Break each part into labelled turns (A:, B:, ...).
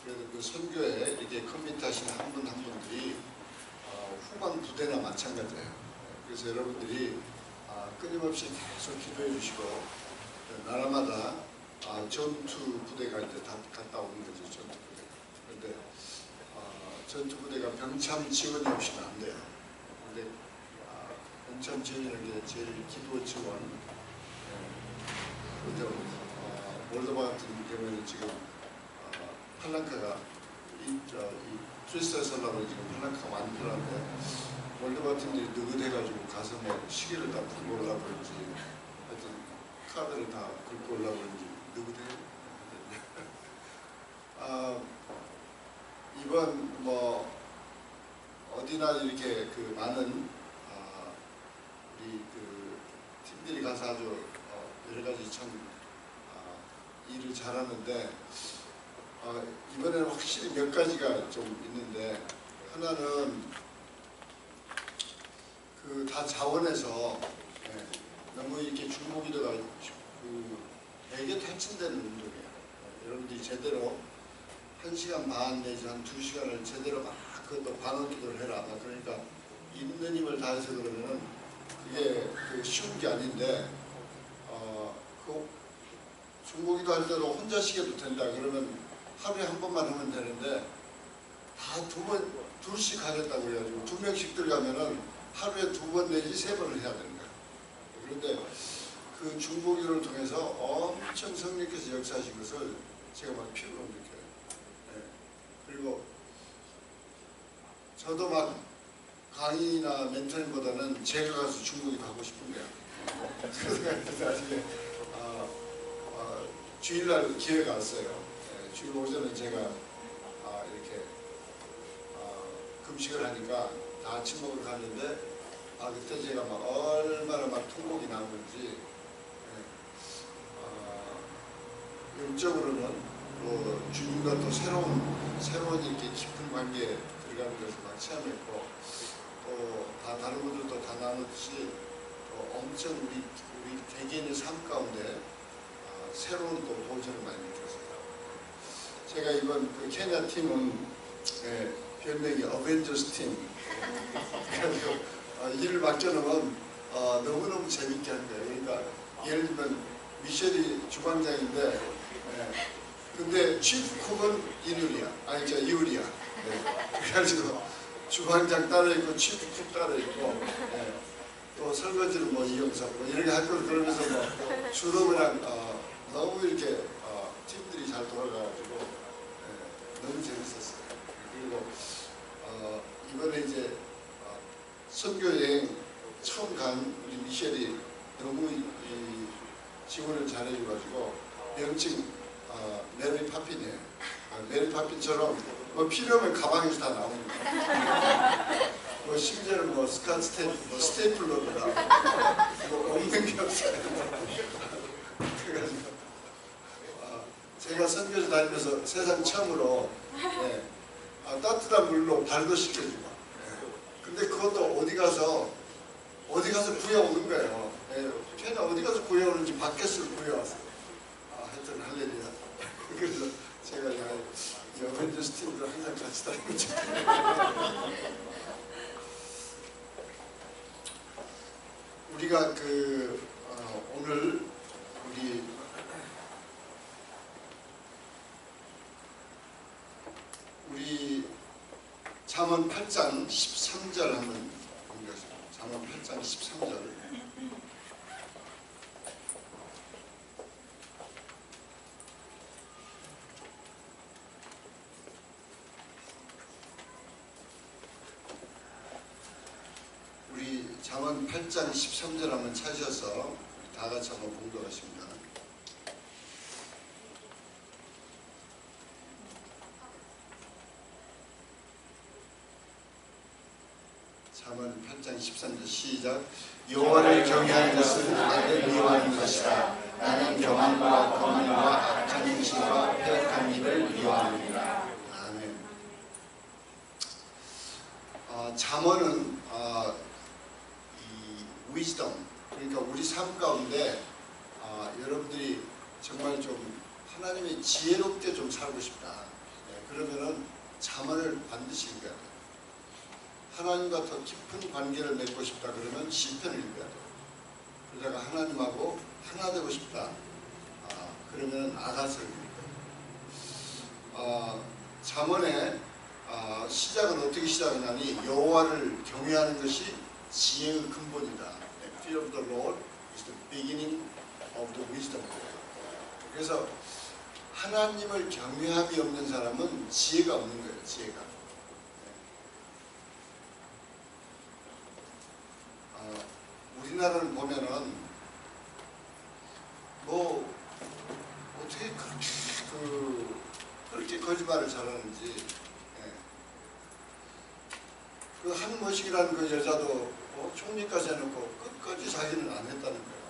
A: 그래도 그 선교에 이렇게 커밋하시는 한 분 한 분들이 후방 부대나 마찬가지예요. 그래서 여러분들이 끊임없이 계속 기도해 주시고 나라마다 전투 부대가 이제 다 갔다 오는 거죠. 전투 부대. 그런데 전투 부대가 병참 지원이 없이는 안 돼요. 근데 병참 지원이라는 게 제일 기도 지원. 그런데 몰도바 같은 경우에는 지금 팔랑카가 이 트리스타설라고 지금 팔랑카가 많이 필요한데 몰도바 팀들이 느긋해가지고 가서 뭐 시계를 다 풀고 오려고 그런지 하여튼 카드를 다 긁고 오려고 그런지 느긋해요. 이번 뭐 어디나 이렇게 그 많은 우리 그 팀들이 가서 아주 여러 가지 참 일을 잘하는데 이번에는 확실히 몇 가지가 좀 있는데 하나는 그 다 자원에서 너무 이렇게 중보기도가 그 되게 탈진되는 운동이에요. 여러분들이 제대로 1시간 반 내지 한 2시간을 제대로 막 그것도 반원기도를 해라. 그러니까 있는 힘을 다해서 그러면은 그게 그 쉬운 게 아닌데 그 중보기도 할 때도 혼자 쉬게도 된다. 그러면 하루에 한 번만 하면 되는데 다 2씩 하겠다고 해가지고 2명씩 들어가면은 하루에 2번 내지 3번을 해야 되는 거예요. 그런데 그 중보기도를 통해서 엄청 성령께서 역사하신 것을 제가 막 피부로 느껴요. 그리고 저도 막 강의나 멘토링보다는 제가 가서 중보기도 하고 싶은 거예요. 그래서 나중에 주일날 기회가 왔어요. 주일 오전에 제가 이렇게 금식을 하니까 다 아침 먹으러 갔는데 그때 제가 막 얼마나 막 통곡이 나오는지 영적으로는 또 주님과 또 새로운 이렇게 깊은 관계에 들어가는 것을 막 체험했고 또 다 다른 분들도 다 나눴듯이 또 엄청 우리 개개인의 삶 가운데 새로운 또 도전을 많이 느꼈어요. 제가 이번 그 케냐 팀은 별명이 어벤져스 팀. 그래서 일을 맡겨놓으면 너무너무 재밌게 한 거예요. 그러니까 예를 들면 미셸이 주방장인데 근데 치프쿡은 이유리야. 그래가지고 주방장 따로 있고 치프쿡 따로 있고 또 설거지는 뭐 이영석 뭐 이렇게 할 거 그러면서 뭐 주로 그냥 너무 이렇게 팀들이 잘 돌아가가지고 너무 재밌었어요. 그리고 이번에 이제 선교여행 처음 간 우리 미셸이 너무 지원을 잘해줘가지고 명칭 메리 파핀이에요. 메리 파핀처럼 뭐 필요하면 가방에서 다 나옵니다. 뭐 심지어는 뭐 스테이플러도 나오고 뭐 없는 게 없어요. 그래가지고 제가 선교지 다니면서 세상 처음으로 따뜻한 물로 발도 씻겨주고 근데 그것도 어디 가서 구해오는 거예요. 걔는 어디 가서 구해오는지 밖에서 구해왔어요. 하여튼 할렐루야. 그래서 제가 이 어벤져스 팀들 항상 같이 다니고 우리가 오늘 우리 잠언 8장 13절 한번 보겠습니다. 잠언 8장 13절. 우리 잠언 8장 13절 한번 찾으셔서 다 같이 한번 봉독하십니다. 잠언 8장 13절 시작. 여호와를 경외하는 것은 나를 미워하는 것이다. 나는 교만과 거만과 악한 행실과 패역한 일을 미워하느니라. 아멘. 잠언은 이 위즈덤, 그러니까 우리 삶 가운데 여러분들이 정말 좀 하나님의 지혜롭게 좀 살고 싶다. 그러면은 잠언을 반드시 읽어야 돼요. 하나님과 더 깊은 관계를 맺고 싶다 그러면 시편을 읽어야 돼요. 그러다가 하나님하고 하나 되고 싶다. 그러면 아가서를 읽어요. 잠언의 시작은 어떻게 시작하냐니 여호와를 경외하는 것이 지혜의 근본이다. Fear of the Lord is the beginning of the wisdom. 그래서 하나님을 경외함이 없는 사람은 지혜가 없는 거예요. 지혜가. 우리나라를 보면은 뭐 어떻게 그렇게 거짓말을 잘하는지. 그 한머식이라는 그 여자도 총리까지 해놓고 끝까지 자기는 안 했다는 거예요.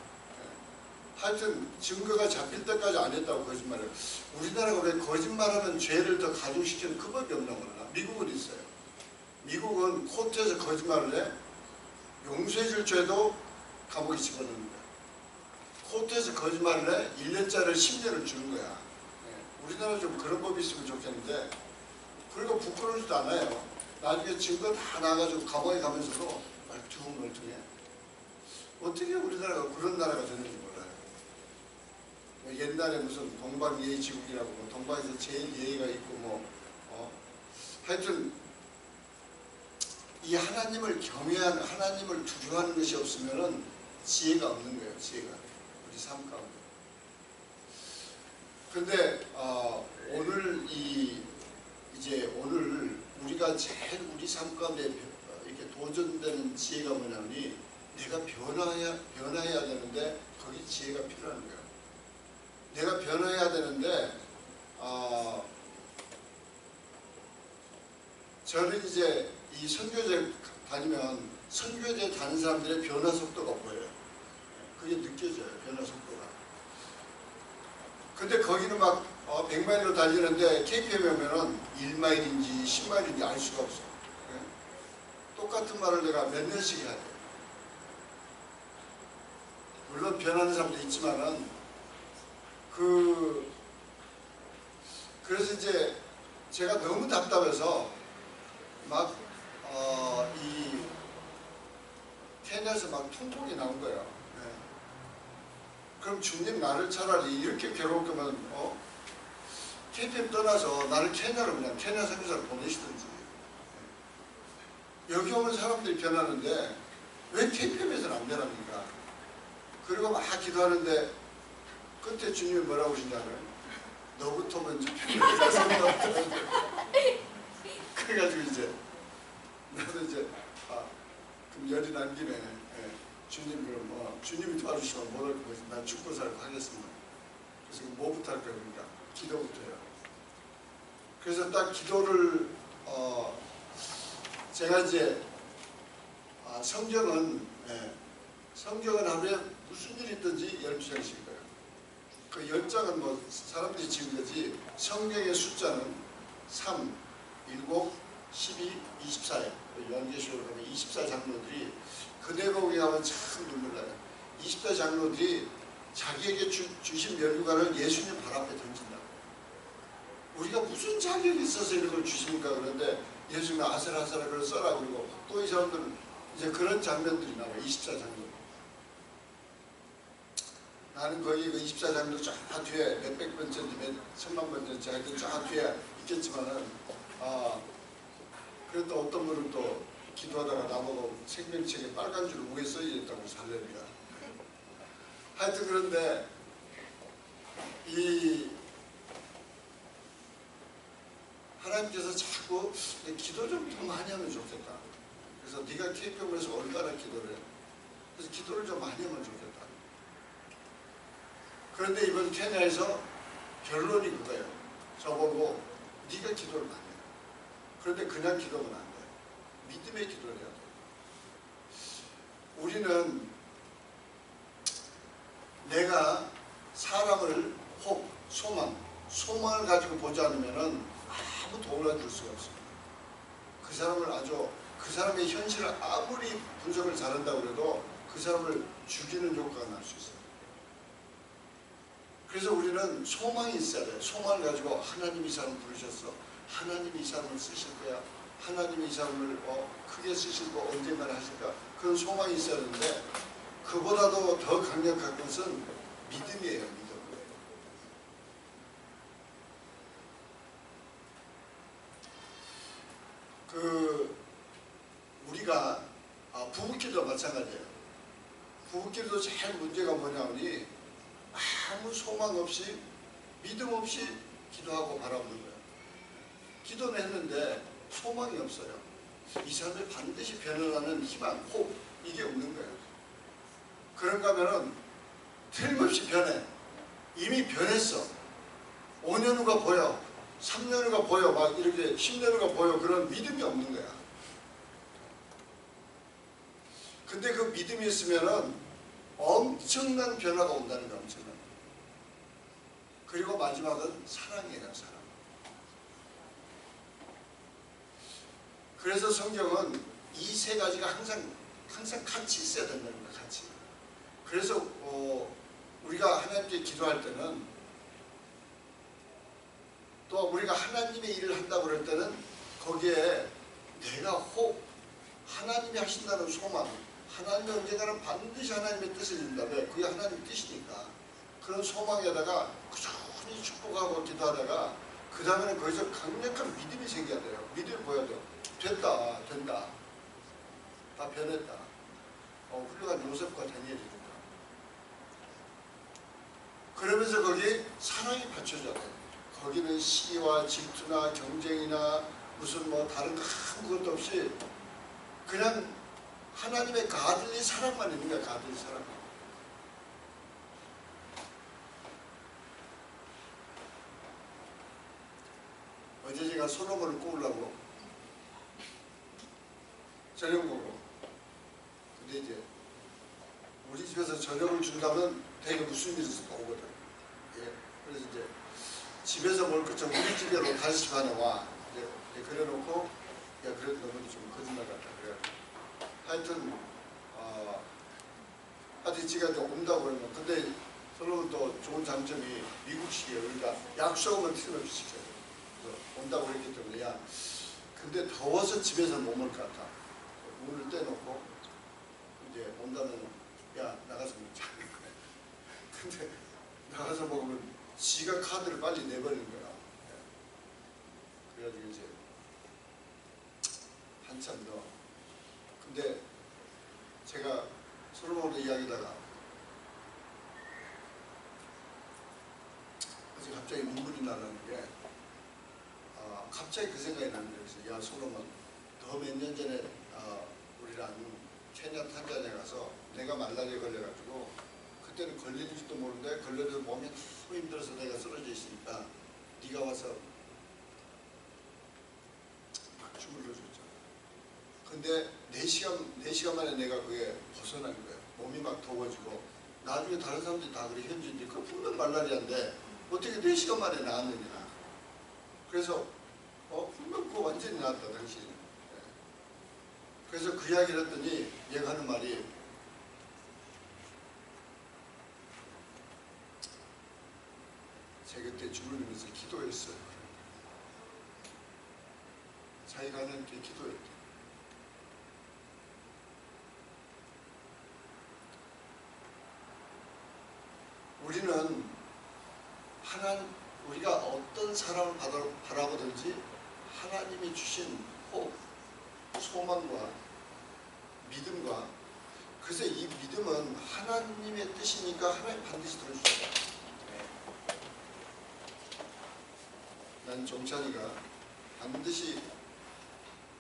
A: 하여튼 증거가 잡힐 때까지 안 했다고 거짓말을. 우리나라가 왜 거짓말하면 죄를 더 가중시키는 그 법이 없나 몰라. 미국은 있어요. 미국은 코트에서 거짓말을 해 용서해줄 죄도 감옥에 집어넣는 거야. 코트에서 거짓말을 해 1년짜리 10년을 주는 거야. 우리나라 좀 그런 법이 있으면 좋겠는데 그리고 부끄러우지도 않아요. 나중에 증거 다 나가지고 감옥에 가면서도 멀뚱멀뚱해. 어떻게 우리나라가 그런 나라가 됐는지 몰라요. 옛날에 무슨 동방예의지국이라고 동방에서 제일 예의가 있고 하여튼 이 하나님을 경외하는, 하나님을 두려워하는 것이 없으면은 지혜가 없는 거예요. 지혜가 우리 삶 가운데. 근데 오늘 오늘 우리가 제일 우리 삶 가운데 이렇게 도전되는 지혜가 뭐냐면 내가 변화해야 되는데 거기 지혜가 필요한 거예요. 내가 변화해야 되는데 저는 이제 이 선교제 다니면 선교제 다니는 사람들의 변화 속도가 보여요. 그게 느껴져요. 변화 속도가. 근데 거기는 막 100마일로 달리는데 KPM에 오면은 1마일인지 10마일인지 알 수가 없어요. 똑같은 말을 내가 몇 년씩 해야 돼요. 물론 변하는 사람도 있지만은 그래서 이제 제가 너무 답답해서 막 이 케냐에서 막 통곡이 나온 거예요. 그럼 주님 나를 차라리 이렇게 괴로울 거면 KPM 떠나서 나를 케냐로 그냥 케냐 선교사를 보내시든지. 여기 오면 사람들이 변하는데 왜 KPM에서는 안 변합니까? 그리고 막 기도하는데 끝에 주님이 뭐라고 하시냐면 너부터 먼저 그래가지고 이제 나도 이제 그럼 열이 난 김에 주님 그럼 주님이 도와주시면 못 할 거지. 난 죽고 살고 하겠습니다. 그래서 뭐부터 할까요? 그러니까 기도부터요. 그래서 딱 기도를 제가 이제 성경은 하루에 무슨 일이 있든지 12장씩 읽어요. 그 10장은 뭐 사람들이 지은 거지 성경의 숫자는 3, 7, 12, 24에 요한계시록에 가면 24장로들이 그 내용에 가면 참 눈물 나요. 24장로들이 자기에게 주신 면류관을 예수님 발 앞에 던진다고. 우리가 무슨 자격이 있어서 이런 걸 주십니까? 그런데 예수님이 아슬아슬하게 그걸 써라 그러고 또 이 사람들은 이제 그런 장면들이 나와요. 24장로. 나는 거기 그 24장로 쫙 뒤에 몇백 번째인지 몇 천만 번째인지 하여튼 쫙 뒤에 있겠지만은 그래도 어떤 분은 또 기도하다가 나보고 생명책에 빨간 줄 위에 써있다고 살레루야. 하여튼 그런데 이 하나님께서 자꾸 기도 좀 더 많이 하면 좋겠다. 그래서 네가 KPM에서 얼마나 기도를 해. 그래서 기도를 좀 많이 하면 좋겠다. 그런데 이번 케냐에서 결론이 그거예요. 저보고 네가 기도를 많이 해. 그런데 그냥 기도는 안 돼. 믿음의 기도를 해야 돼. 우리는 내가 사람을 소망을 가지고 보지 않으면은 아무 도움을 줄 수가 없습니다. 그 사람의 현실을 아무리 분석을 잘한다고 해도 그 사람을 죽이는 효과가 날 수 있어요. 그래서 우리는 소망이 있어야 돼요. 소망을 가지고 하나님이 이 사람을 부르셨어. 하나님이 이 사람을 쓰실 거야. 하나님이 이 사람을 크게 쓰실 거 언젠가는 하실까. 그런 소망이 있어야 되는데 그보다도 더 강력한 것은 믿음이에요. 믿음. 우리가 부부끼리도 마찬가지예요. 부부끼리도 제일 문제가 뭐냐면 아무 소망 없이 믿음 없이 기도하고 바라보는 거예요. 기도는 했는데 소망이 없어요. 이 사람이 반드시 변화하는 희망, 호흡 이게 없는 거예요. 그런가 하면은 틀림없이 변해. 이미 변했어. 5년 후가 보여. 3년 후가 보여. 막 이렇게 10년 후가 보여. 그런 믿음이 없는 거야. 근데 그 믿음이 있으면은 엄청난 변화가 온다는 거야. 엄청난. 그리고 마지막은 사랑이에요. 사랑. 그래서 성경은 이 세 가지가 항상 같이 있어야 된다는 거야. 같이. 그래서 우리가 하나님께 기도할 때는 또 우리가 하나님의 일을 한다고 그럴 때는 거기에 내가 하나님이 하신다는 소망, 하나님이 언젠가는 반드시 하나님의 뜻을 이룬다. 왜? 그게 하나님의 뜻이니까. 그런 소망에다가 꾸준히 축복하고 기도하다가 그 다음에는 거기서 강력한 믿음이 생겨야 돼요. 믿음이 보여야 돼요. 됐다. 된다. 다 변했다. 훌륭한 요셉과 다니엘이니까. 그러면서 거기 사랑이 받쳐져야 돼요. 거기는 시기와 질투나 경쟁이나 무슨 다른 거 아무것도 없이 그냥 하나님의 가들리 사랑만 있는 거야. 가들리 사랑. 어제 제가 솔로몬을 꼬우려고 저녁 먹고 근데 이제 우리 집에서 저녁을 준다면 되게 무슨 일이 있어도 오거든. 예. 그래서 이제 집에서 먹을 것처럼 우리 집에로 5시 반에 와. 이제 그래놓고 야 그래도 너무 좀 거짓말 같다. 그래. 하여튼 하여튼 지가 이제 온다고 그러면 근데 솔로몬 또 좋은 장점이 미국식이에요. 그러니까 약속은 틀림없이 지켜요. 그래서 온다고 그랬기 때문에 야 근데 더워서 집에서 못 먹을 것 같아. 문을 떼놓고 이제 온다면 야 나가서 먹자. 근데 나가서 먹으면 지가 카드를 빨리 내버리는 거야. 그래가지고 이제 한참 더 근데 제가 솔로몬과 이야기다가 그래서 갑자기 눈물이 나는 게 갑자기 그 생각이 나는 거예요. 그래서 야 솔로몬 너 몇 년 전에 우리랑 케냐 탄자니아 가서 내가 말라리아에 걸려가지고 그때는 걸리는지도 모르는데 걸려도 몸이 너무 힘들어서 내가 쓰러져 있으니까 네가 와서 막 춤을 넣어줬잖아. 근데 4시간 만에 내가 그게 벗어난 거야. 몸이 막 더워지고 나중에 다른 사람들이 다 그래 현지인들이 그 분명 말라리아인데 어떻게 4시간 만에 나았느냐. 그래서 분명 그거 완전히 나았다 당신. 그래서 그 이야기를 했더니 얘가 하는 말이 제가 그때 주물르면서 기도했어요. 자기가 하나님께 기도했대. 우리는 우리가 어떤 사람을 바라보든지 하나님이 주신 호흡, 소망과 믿음과 그래서 이 믿음은 하나님의 뜻이니까 하나님 반드시 들어주셔요. 난 종찬이가 반드시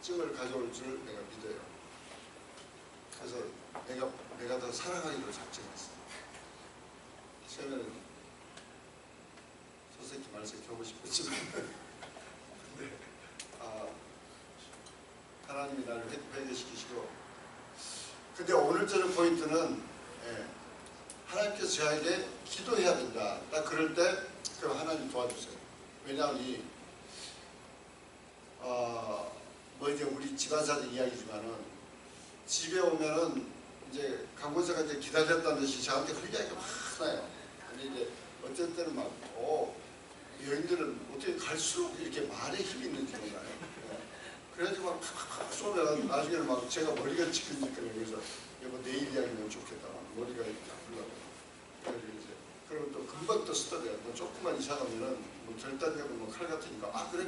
A: 증을 가져올 줄 내가 믿어요. 그래서 내가 더 사랑하기로 작정했어. 처음에는 소새끼 말새끼 하고 싶었지만 근데 하나님이 나를 회개시키시고 근데 오늘 저녁 포인트는 하나님께서 저에게 기도해야 된다. 딱 그럴 때 그럼 하나님 도와주세요. 왜냐하면 이제 우리 집안사들 이야기지만은 집에 오면은 이제 강권사가 이제 기다렸다는 듯이 저한테 할 이야기가 많아요. 근데 이제 어쩔 때는 막 여인들은 어떻게 갈수록 이렇게 말에 힘이 있는지 몰라요. 그래가지고 막 팍팍 쏘면 나중에는 막 제가 머리가 지끈지끈해요. 그래서 여보 내일 이야기면 좋겠다. 머리가 이렇게 아프려고. 그래서 이제 그러면 또 금방 또 쓰더래요. 뭐 조금만 이상하면은 뭐 절단적으로 뭐 칼 같으니까 아 그래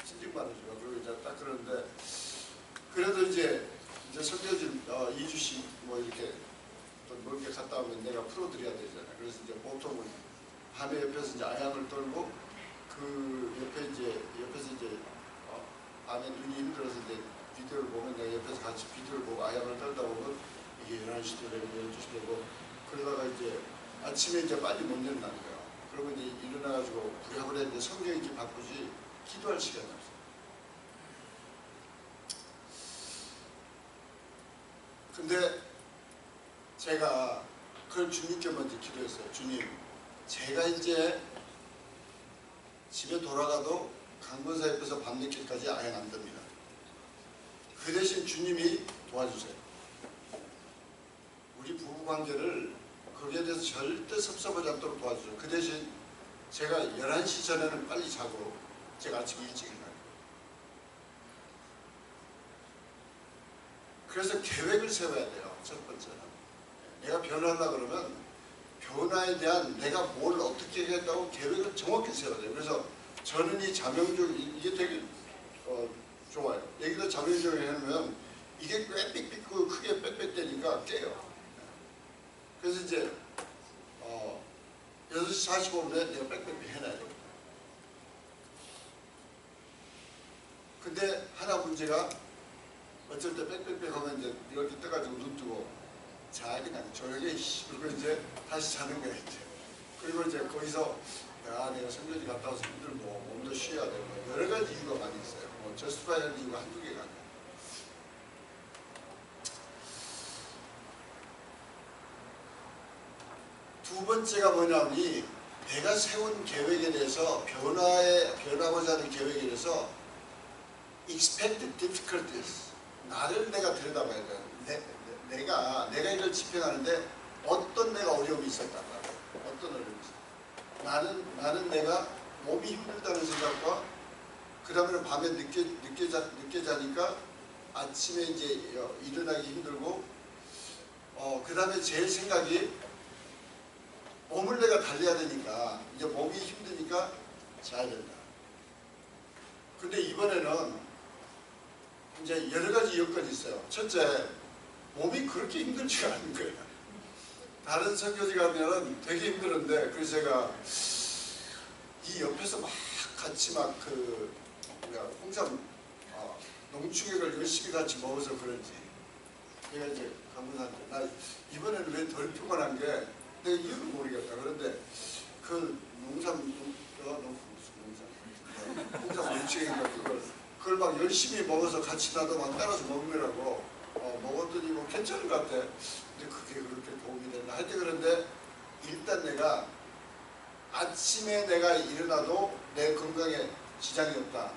A: 신경 말해줘. 그리고 이제 딱 그러는데 그래도 이제 성교진 이주씩 뭐 이렇게 또 멀게 갔다 오면 내가 풀어드려야 되잖아요. 그래서 이제 보통은 밤에 옆에서 이제 아양을 떨고 그 옆에서 이제 밤에 눈이 힘들어서 이제 비디오를 보면 내가 옆에서 같이 비디오를 보고 아양을 떨다 보면 이게 11시도 되고 12시도 되고 그러다가 이제 아침에 이제 빨리 못 일어나는 거예요. 그러고 이제 일어나가지고 부랴부랴 이제 성경 읽기 바쁘지 기도할 시간이 없어요. 근데 제가 그걸 주님께 먼저 기도했어요. 주님, 제가 이제 집에 돌아가도 강권사 옆에서 밤늦게까지 아예 안 됩니다. 그 대신 주님이 도와주세요. 우리 부부관계를 거기에 대해서 절대 섭섭하지 않도록 도와주세요. 그 대신 제가 11시 전에는 빨리 자고 제가 아침 일찍 일어나요. 그래서 계획을 세워야 돼요. 첫 번째는. 내가 변화하려고 그러면 변화에 대한 내가 뭘 어떻게 하겠다고 계획을 정확히 세워야 돼요. 그래서 저는 이 자명종 이게 되게 좋아요. 여기다 자명종을 해놓으면 이게 꽤 삑삑고 크게 빽빽대니까 깨요. 그래서 이제 6시 45분에 내가 빽빽 해놔야 됩니다. 근데 하나 문제가 어쩔 때 빽빽 하면 이제 이렇게 떠가지고 눈 뜨고 자 그냥 조용히 그리고 이제 다시 자는 거야 이제. 그리고 이제 거기서 야 내가 성교지 갔다 와서 힘들고 몸도 쉬어야 되고 여러 가지 이유가 많이 있어요. 뭐 저스트파이하는 이유가 한두 개가 아니에요. 두 번째가 뭐냐면 내가 세운 계획에 대해서 변하고자 하는 계획에 대해서 expected difficulties 나를 내가 들여다봐야 돼요. 내가 이걸 집행하는데 어떤 내가 어려움이 있었단 말이에요. 어떤 어려움이 있었다. 나는 내가 몸이 힘들다는 생각과 그 다음에 밤에 늦게 자니까 아침에 이제 일어나기 힘들고 그 다음에 제 생각이 몸을 내가 달려야 되니까 이제 몸이 힘드니까 자야 된다. 근데 이번에는 이제 여러 가지 여건이 있어요. 첫째, 몸이 그렇게 힘들지가 않은 거예요. 다른 선교지 가면은 되게 힘들었는데 그래서 제가 이 옆에서 막 같이 막 홍삼 농축액을 열심히 같이 먹어서 그런지 제가 이제 강문사한테 나 이번에는 왜 덜 피곤한 게 내가 이유를 모르겠다. 그런데 그 홍삼 농축액인가 그걸 막 열심히 먹어서 같이 나도 막 따라서 먹느라고 먹었더니 뭐 괜찮은 것 같아. 근데 그게 그렇게 도움이 된다. 하여튼 그런데 일단 내가 아침에 내가 일어나도 내 건강에 지장이 없다.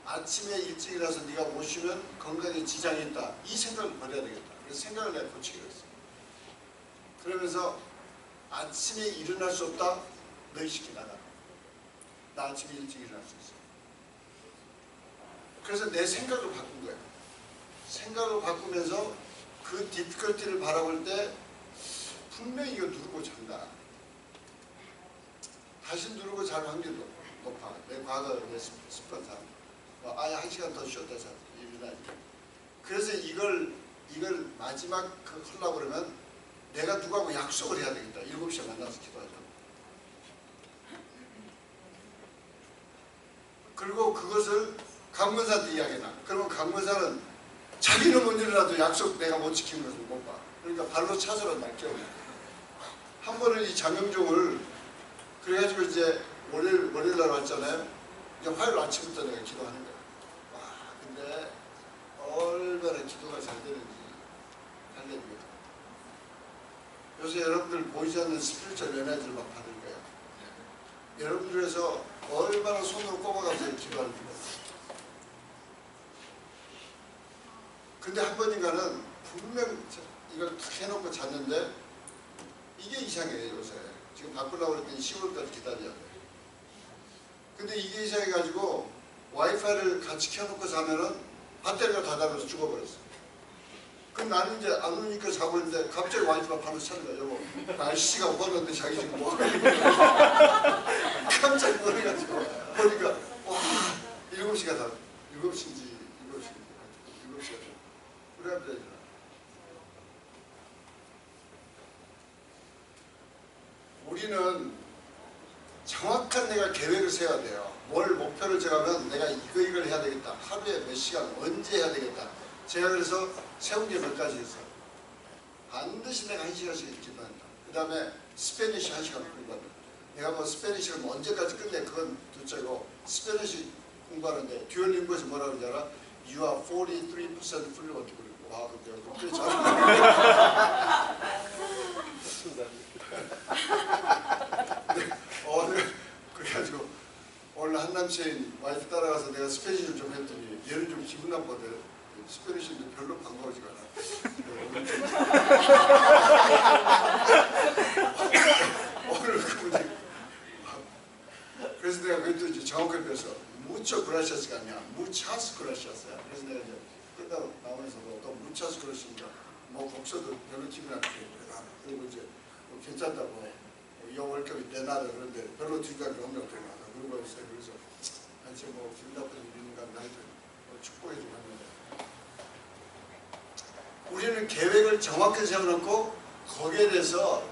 A: 아침에 일찍 일어나서 네가 못 쉬면 건강에 지장이 있다. 이 생각을 버려야 되겠다. 그래서 생각을 내가 고치기로 했어. 그러면서 아침에 일어날 수 없다. 너희 시키 나가. 나 아침에 일찍 일어날 수 있어. 그래서 내 생각을 바꾼 거야. 생각을 바꾸면서 그 디피컬티를 바라볼 때 분명히 이거 누르고 잔다. 다시 누르고 잘 확률이 높아. 내 과거 내 습관상. 아예 1시간 더 쉬었다 자 일어나지. 그래서 이걸 마지막 하려고 그러면 내가 누구하고 약속을 해야 되겠다. 7시에 만나서 기도하자. 그리고 그것을 강문사한테 이야기해놔. 그러면 강문사는 자기는 못 일어나도 약속 내가 못 지킨 것을 못 봐. 그러니까 발로 차서로 날 깨우는 거야. 한 번은 이 장영종을 그래가지고 이제 월요일 날 왔잖아요. 이제 화요일 아침부터 내가 기도하는 거야. 와, 근데 얼마나 기도가 잘 되는지 달래주거든. 요새 여러분들 보이지 않는 스피리추얼 에너지를 막 받을 거예요. 여러분들에서 얼마나 손으로 꼽아가면서 기도하는 거예요. 근데 한 번인가는 분명 이걸 탁 해놓고 잤는데 이게 이상해요. 요새 지금 바꾸려고 그랬더니 10월까지 기다려야 돼. 근데 이게 이상해가지고 와이파이를 같이 켜놓고 자면은 배터리가 다 닳아서 죽어버렸어. 그럼 나는 이제 안 오니까 자고 있는데 갑자기 와이프가 바로 찾는 거야. 여보, 날씨가 오는데 자기 지금 뭐 하는 거야. 깜짝 놀라가지고 보니까 와 7시가 다 7시인지 7시가 다 그래야 우리는 정확한 내가 계획을 세워야 돼요. 뭘 목표를 정하면 내가 이걸 해야 되겠다. 하루에 몇 시간 언제 해야 되겠다. 제가 그래서 세운 게 몇 가지 있어요. 반드시 내가 1시간씩 기도한다. 그 다음에 스페니쉬 1시간 공부한다. 내가 뭐 스페니쉬를 뭐 언제까지 끝내 그건 둘째고 스페니쉬 공부하는데 듀오링고에서 뭐라 그러는지 알아? You are 43% fluent. 와 그때 오늘 그래가지고 오늘 한남친 와이프 따라가서 내가 스페니쉬를 좀 했더니 얘는 좀 기분 나쁘대. 스페니쉬인데 별로 반가워지가 않아. 오늘 그분이 그래서 내가 그것도 이제 정확하게 그래서 무처 그라시아스가 아니야 무차스 그라시아스야. 그래서 내가 이제 끝나고 나오면서도 또 무차스 그라시아스니까 뭐 곡서도 별로 기분 안 좋게 그리고 이제 뭐 괜찮다고 영월급이 내놔라 그런데 별로 뒷감이 없는 거야. 그런 거 있어요. 그래서 한치 뭐 기분 나쁜 일이 있는가 나한테 축복해 주고 하는데 우리는 계획을 정확하게 세워놓고 거기에 대해서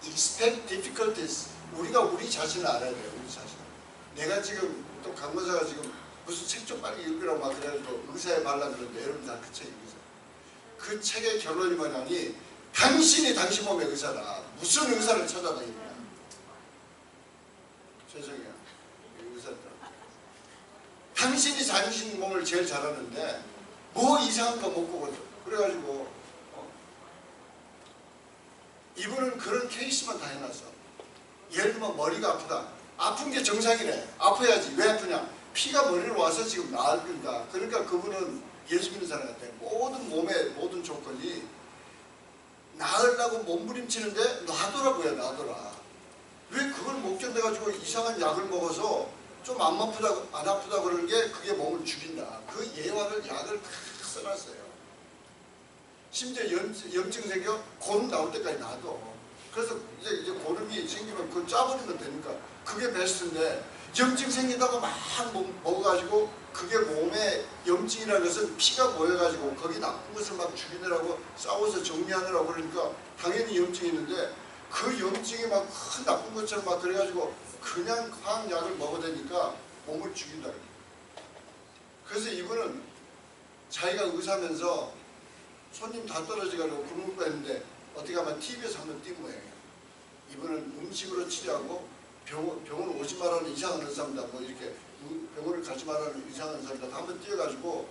A: expect difficulties 우리가 우리 자신을 알아야 돼요. 우리 자신. 내가 지금 또 강모사가 지금 무슨 책 좀 빨리 읽으라고 막 그래가지고 의사에 발라 그러는데 여러분 다 그 책 읽으세요. 그 책의 결론이 뭐냐니 당신이 당신 몸의 의사다. 무슨 의사를 찾아다니느냐. 죄송해요. 의사다. 당신이 당신 몸을 제일 잘 아는데 뭐 이상한 거 못 보거든. 그래가지고 이분은 그런 케이스만 다 해놨어. 예를 들면 머리가 아프다. 아픈 게 정상이래. 아파야지. 왜 아프냐? 피가 머리로 와서 지금 나을까. 그러니까 그분은 예수 믿는 사람 같아. 모든 몸의 모든 조건이 나으려고 몸부림치는데 놔더라고요. 놔더라. 왜 그걸 못 견뎌가지고 이상한 약을 먹어서 좀 안 아프다 그러는 게 그게 몸을 죽인다. 그 예화를 약을 다 써놨어요. 심지어 염증 생겨 고름 나올 때까지 놔둬. 그래서 이제 고름이 생기면 그걸 짜버리면 되니까 그게 베스트인데 염증 생긴다고 막 먹어가지고 그게 몸에 염증이라는 것은 피가 모여가지고 거기 나쁜 것을 막 죽이느라고 싸워서 정리하느라고 그러니까 당연히 염증이 있는데 그 염증이 막 큰 나쁜 것처럼 막 그래가지고 그냥 화학약을 먹어대니까 몸을 죽인다. 그래서 이분은 자기가 의사면서 손님 다 떨어지가지고 굶을 뻔했는데 어떻게 하면 TV에서 한번 뛴 모양이에요. 이분은 음식으로 치료하고 병원 오지 말라는 이상한 의사입니다. 뭐 이렇게 병원을 가지 말라는 이상한 의사입니다. 한번 뛰어가지고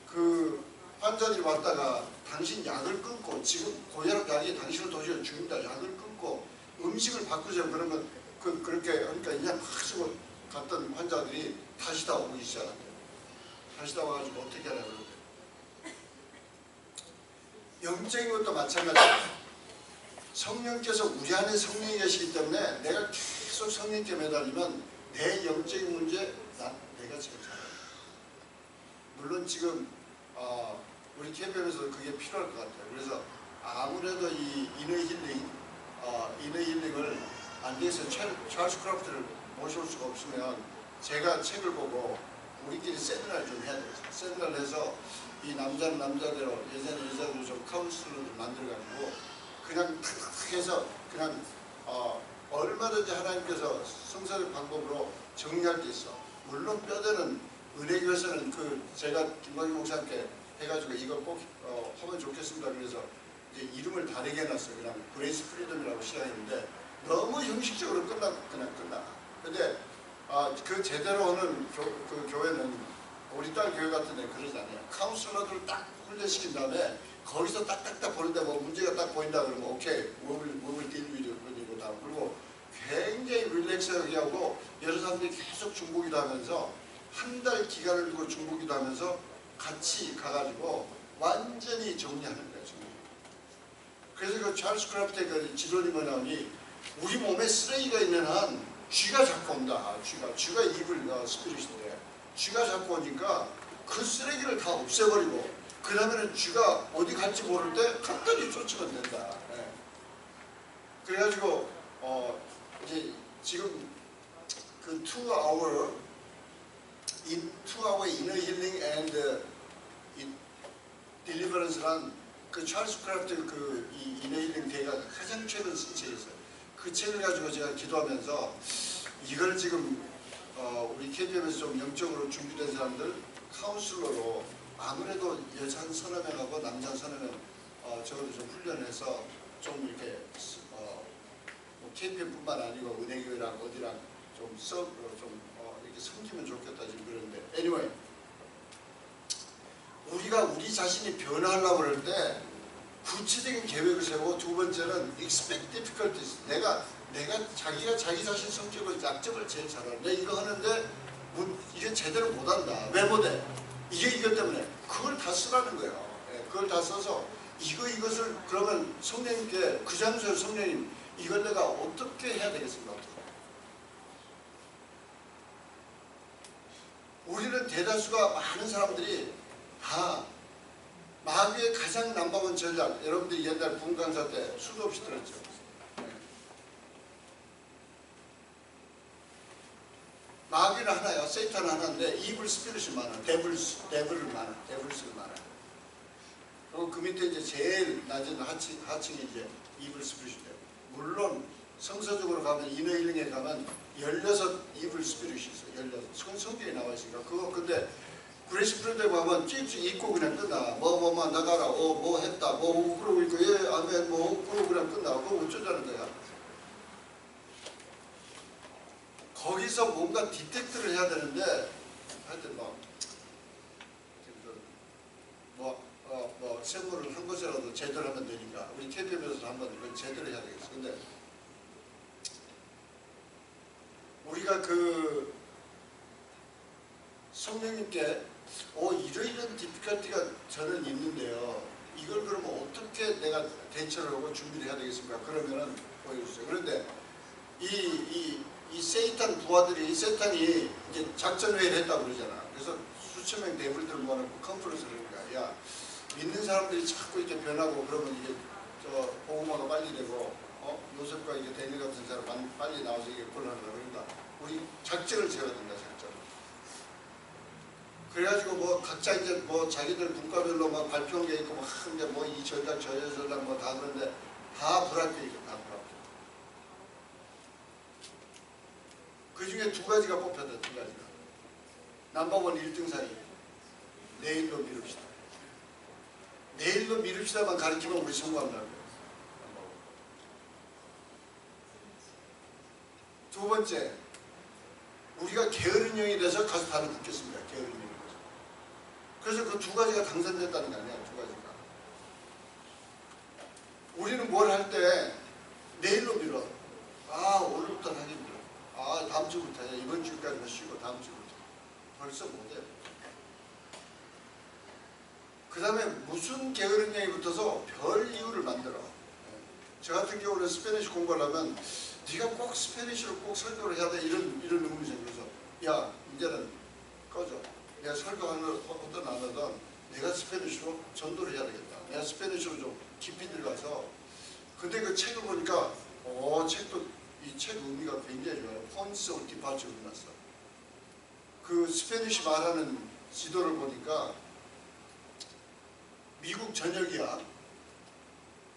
A: 그 환자들이 왔다가 당신 약을 끊고 지금 고혈압 약이 당신을 도저히 죽인다. 약을 끊고 음식을 바꾸세요. 그러면 그렇게 하니까 그냥 막 쓰고 갔던 환자들이 다시 다 오기 시작한대요. 다시 다 와가지고 어떻게 하냐고 그러는데 영적인 것도 마찬가지예요. 성령께서 우리 안에 성령이 계시기 때문에 내가 계속 성령께 매달리면 내 영적인 문제 내가 지금 잘해요. 물론 지금 우리 캠프에서도 그게 필요할 것 같아요. 그래서 아무래도 이 이너 힐링을 안돼서 찰스 크로프트를 모셔올 수가 없으면 제가 책을 보고 우리끼리 세미나를 좀 해야 돼요. 세미나를 해서 이 남자는 남자대로 여자는 여자대로 좀 카운슬러를 만들어가지고 그냥 탁 해서 그냥 얼마든지 하나님께서 성사의 방법으로 정리할 게 있어. 물론 뼈대는 은혜교에서는 제가 김광희 목사님께 해가지고 이거 꼭 하면 좋겠습니다. 그래서 이제 이름을 다르게 해놨어요. 그냥 그레이스 프리덤이라고 시작했는데 너무 형식적으로 그냥 끝나. 근데 그 제대로 하는 그 교회는 우리 딸 교회 같은 데 그러지 않아요. 카운슬러들을 딱 훈련시킨 다음에 거기서 딱딱딱 보는데 뭐 문제가 딱 보인다 그러면 오케이 몸을 딜리고 다 그리고 굉장히 릴렉스하게 하고 여러 사람들이 계속 중보기도 하면서 한 달 기간을 두고 중보기도 하면서 같이 가가지고 완전히 정리하는 거예요. 그래서 그 찰스 크라프트의 그 지론이 뭐냐니 우리 몸에 쓰레기가 있는 한 쥐가 자꾸 온다. 쥐가 이블 스피릿인데 쥐가 자꾸 오니까 그 쓰레기를 다 없애버리고 그 다음에는 쥐가 어디 갈지 모를 때 간단히 쫓으면 된다. 네. 그래가지고 이제 지금 그 2hour inner healing and deliverance란 그 찰스 크래프트 그 이 inner healing 대가 가장 최근 쓴 책이 있어요. 그 책을 가지고 제가 기도하면서 이걸 지금 우리 KPM에서 좀 영적으로 준비된 사람들 카운슬러로 아무래도 여자 한 서너 명하고 남자 한 서너 명 적어도 좀 훈련해서 좀 이렇게 뭐 KPM뿐만 아니고 은행교회랑 어디랑 좀 이렇게 섬기면 좋겠다 지금 그러는데 anyway 우리가 우리 자신이 변화하려고 그럴 때 구체적인 계획을 세우고 두 번째는 expect difficulties 자기가 자기 자신 성격을 약점을 제일 잘 알아. 내가 이거 하는데 이게 제대로 못한다. 왜 못해? 이것 때문에 그걸 다 쓰라는 거예요. 예, 그걸 다 써서 이것을 그러면 성령님께 그 장소에 성령님 이걸 내가 어떻게 해야 되겠습니까? 우리는 대다수가 많은 사람들이 다 마귀의 가장 남방원 전략 여러분들이 옛날 군 강사 때 수도 없이 들었죠. 마귀는 하나요. 세이탄 하나인데 이블 스피릿이 많아. 데블스가 많아. 그리고 그 밑에 이제 제일 낮은 하층이 이제 이블 스피릿이에요. 물론 성서적으로 가면 이너힐링에 가면 16 이블 스피릿이 있어요. 16. 성경에 나와 있으니까 그거 근데 그레이스 프렌드에 가면 찍찍 입고 그냥 끝나. 뭐 나가라. 뭐 했다. 그러고 있고 예 아멘 그러고 그냥 끝나. 그거 어쩌자는 거야. 거기서 뭔가 디텍트를 해야 되는데 하여튼 세무를 한 것이라도 제대로 하면 되니까 우리 KPM에서도 한번 이걸 제대로 해야 되겠어. 근데 우리가 그 성령님께 이러이런 디피컬티가 저는 있는데요. 이걸 그러면 어떻게 내가 대처를 하고 준비를 해야 되겠습니까? 그러면은 보여주세요. 그런데 이 세이탄 부하들이 세탄이 이제 작전회의를 했다고 그러잖아. 그래서 수천 명 대불들 모아놓고 컨퍼런스를 하는 거야. 야, 믿는 사람들이 자꾸 이렇게 변하고 그러면 이게 복음화가 빨리 되고 요셉과 이게 데니엘 같은 사람 빨리 나와서 이게 곤란하다. 그러니까 우리 작전을 지어야 된다. 작전. 그래가지고 각자 이제 자기들 국가별로 막 발표한 게 있고 이제 이 전당 저 전당 다 그런데 다 불합격이죠. 다 불합격. 그 중에 두 가지가 뽑혔다. 두 가지가. 넘버원 1등상이 내일로 미룹시다. 내일로 미룹시다만 가르치면 우리 성공한다고요. 두 번째, 우리가 게으른 영이 돼서 가서 다들 붙겠습니다. 게으른 영이 돼서. 그래서 그 두 가지가 당선됐다는 거 아니야. 두 가지가. 우리는 뭘 할 때 내일로 미뤄. 오늘부터 하기 미뤄. 다음 주부터 해. 이번 주까지만 쉬고 다음 주부터. 벌써 못해. 그 다음에 무슨 게으른 영이 붙어서 별 이유를 만들어. 저 같은 경우는 스페니쉬 공부를 하면 네가 꼭 스페니쉬로 꼭 설교를 해야 돼. 이런 의문이 생겨서 야 이제는 꺼져. 내가 설교하는 어떤 안 하든 내가 스페니쉬로 전도를 해야 되겠다. 내가 스페니쉬로 좀 깊이 들어가서 근데 그 책을 보니까 책도 이 책 의미가 굉장히 좋아요. 폰스 오브 디파처 끝났어. 그 스페니쉬 말하는 지도를 보니까 미국 전역이야.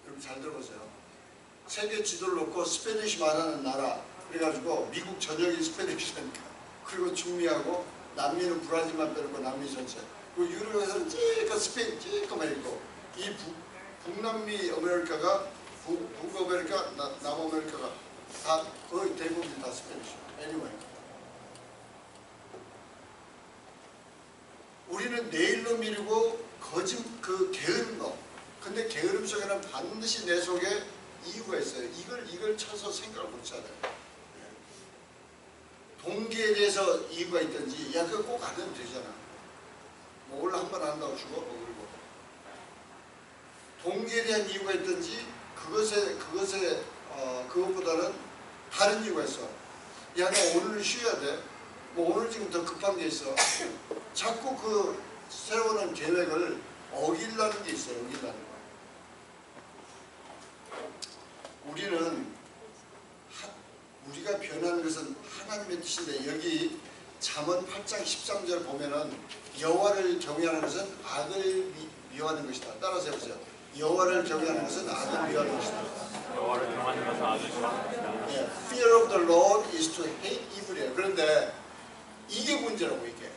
A: 여러분 잘 들어보세요. 세계 지도를 놓고 스페니쉬 말하는 나라 그래가지고 미국 전역이 스페니쉬니까 그리고 중미하고 남미는 브라질만 빼놓고 남미 전체 그리고 유럽에서는 스페인 찌끔만 있고 이 북남미 아메리카가 북아메리카 남아메리카가 다 거의 대부분 다 스페니쉬. anyway 우리는 내일로 미루고 그 게으른 거. 근데 게으름 속에는 반드시 내 속에 이유가 있어요. 이걸 쳐서 생각을 못 해야 돼요. 동기에 대해서 이유가 있든지 그거 꼭 안 해도 되잖아. 오늘 한 번 한다고 죽어? 그리고 동기에 대한 이유가 있든지 그것에 그것보다는 다른 이유가 있어. 야, 너 오늘 쉬어야 돼. 뭐 오늘 지금 더 급한 게 있어. 자꾸 그 세워놓은 계획을 어기려는 게 있어요. 어기려는 거. 우리가 변하는 것은 하나님의 뜻인데, 여기 잠언 8장 13절 보면은 여호와를 경외하는 것은 악을 미워하는 것이다. 따라서 해보세요. 여호와를 경외하는 것은 악을 미워하는 것이다.
B: 여호와를 경외하는 것은 악을 미워하는 것이다.
A: 네, Fear of the Lord is to hate evil이에요. 그런데 이게 문제라고. 이게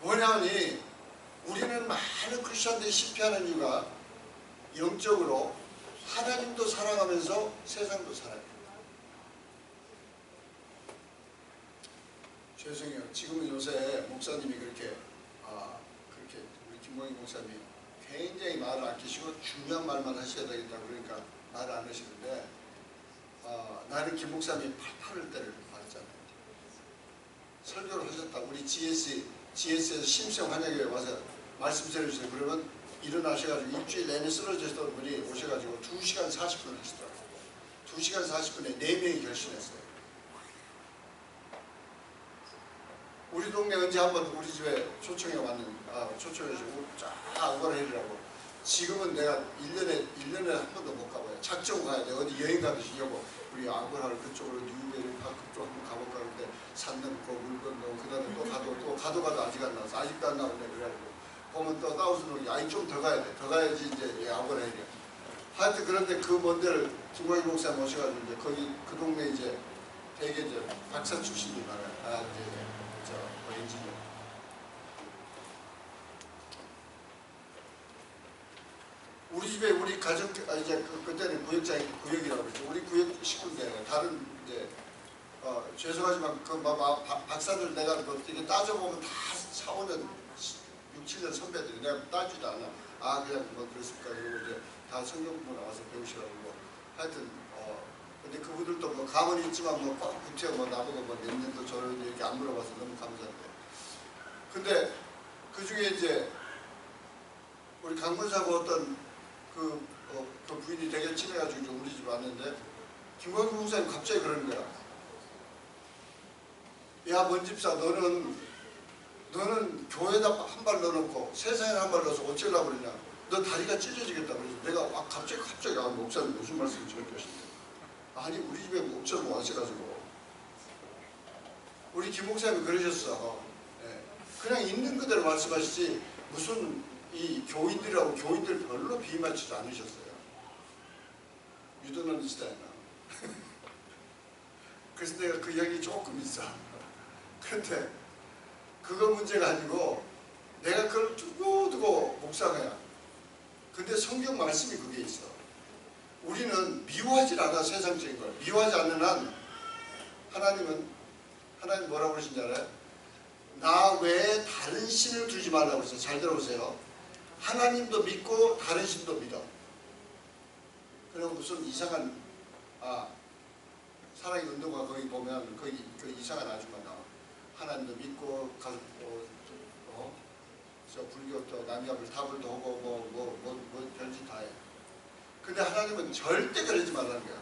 A: 뭐냐니, 우리는 많은 크리스천들이 실패하는 이유가 영적으로 하나님도 사랑하면서 세상도 사랑해요. 죄송해요. 지금은 요새 목사님이 그렇게 우리 김광희 목사님이 굉장히 말을 아끼시고 중요한 말만 하셔야 되겠다 그러니까 말을 안 하시는데, 나는 김 목사님이 88을 때를 말했잖아요. 설교를 하셨다. 우리 GS에서 심수영 한약교회 와서 말씀 전해주세요. 그러면 일어나셔가지고 일주일 내내 쓰러졌던 분이 오셔가지고 2시간 40분을 하시더라고요. 2시간 40분에 4명이 결심했어요. 우리 동네 언제 한번 우리 집에 초청해 초청해주고 쫙 응원을 해주라고. 지금은 내가 1년에 한 번도 못 가봐요. 작정 가야 돼. 어디 여행 가듯이 여보 우리 아그라를 그쪽으로 뉴베리 파크 쪽 한번 가볼까 그런데 산 넘고 물 건너고 그 다음에 또 가도 아직 안 나왔어. 아직도 안 나오네. 그래가지고 보면 또 나우스는 아니 좀 더 가야 돼. 더 가야지 이제 아그라 해야 돼. 하여튼 그런데 그 먼 데를 김광희 목사님 오셔가지고 이제 거기 그 동네 이제 되게 이제 박사 출신이 많아요. 이제 엔지니어. 우리 집에 우리 가정 이제 그때는 구역이라고 그랬죠. 우리 구역 식구인데 다른 이제 죄송하지만 그 박사들 내가 뭐 이렇게 따져보면 다 4-5년 6-7년 선배들이 내가 따지도 않아. 그냥 뭐 그랬을까. 그리고 이제 다 성경부 나와서 배우시라고 뭐 하여튼 근데 그분들도 뭐 가만히 있지만 뭐 꼭 구체 뭐 나보고 뭐 몇 년도 저런데 이렇게 안 물어봐서 너무 감사한데. 근데 그 중에 이제 우리 강문사고 어떤 그 부인이 되게 친해가지고 우리 집 왔는데 김광희 목사님 갑자기 그러는 거야. 야, 먼집사 너는 교회에다 한 발 넣어놓고 세상에 한 발 넣어서 어쩌려고 그러냐. 너 다리가 찢어지겠다. 그래서 내가 갑자기 목사님 무슨 말씀을 저렇게 하시는데. 아니 우리 집에 목처럼 와셔가지고 우리 김 목사님이 그러셨어. 그냥 있는 그대로 말씀하시지 무슨 이 교인들 별로 비맞추지 않으셨어요. You don't understand. 그래서 내가 그 얘기 조금 있어. 그런데 그거 문제가 아니고 내가 그걸 두고 묵상해야. 근데 성경 말씀이 그게 있어. 우리는 미워하지 않아. 세상적인 걸 미워하지 않는 한 하나님 뭐라고 그러신지 알아요? 나 외에 다른 신을 두지 말라고 그랬어요. 잘 들어보세요. 하나님도 믿고 다른 신도 믿어. 그럼 무슨 이상한 사랑의 운동가 거기 보면 거기 그 이상한 아줌마 나와. 하나님도 믿고 저 불교 또 남야불 타불도 하고 뭐 별짓 다 해. 근데 하나님은 절대 그러지 말라는 거야.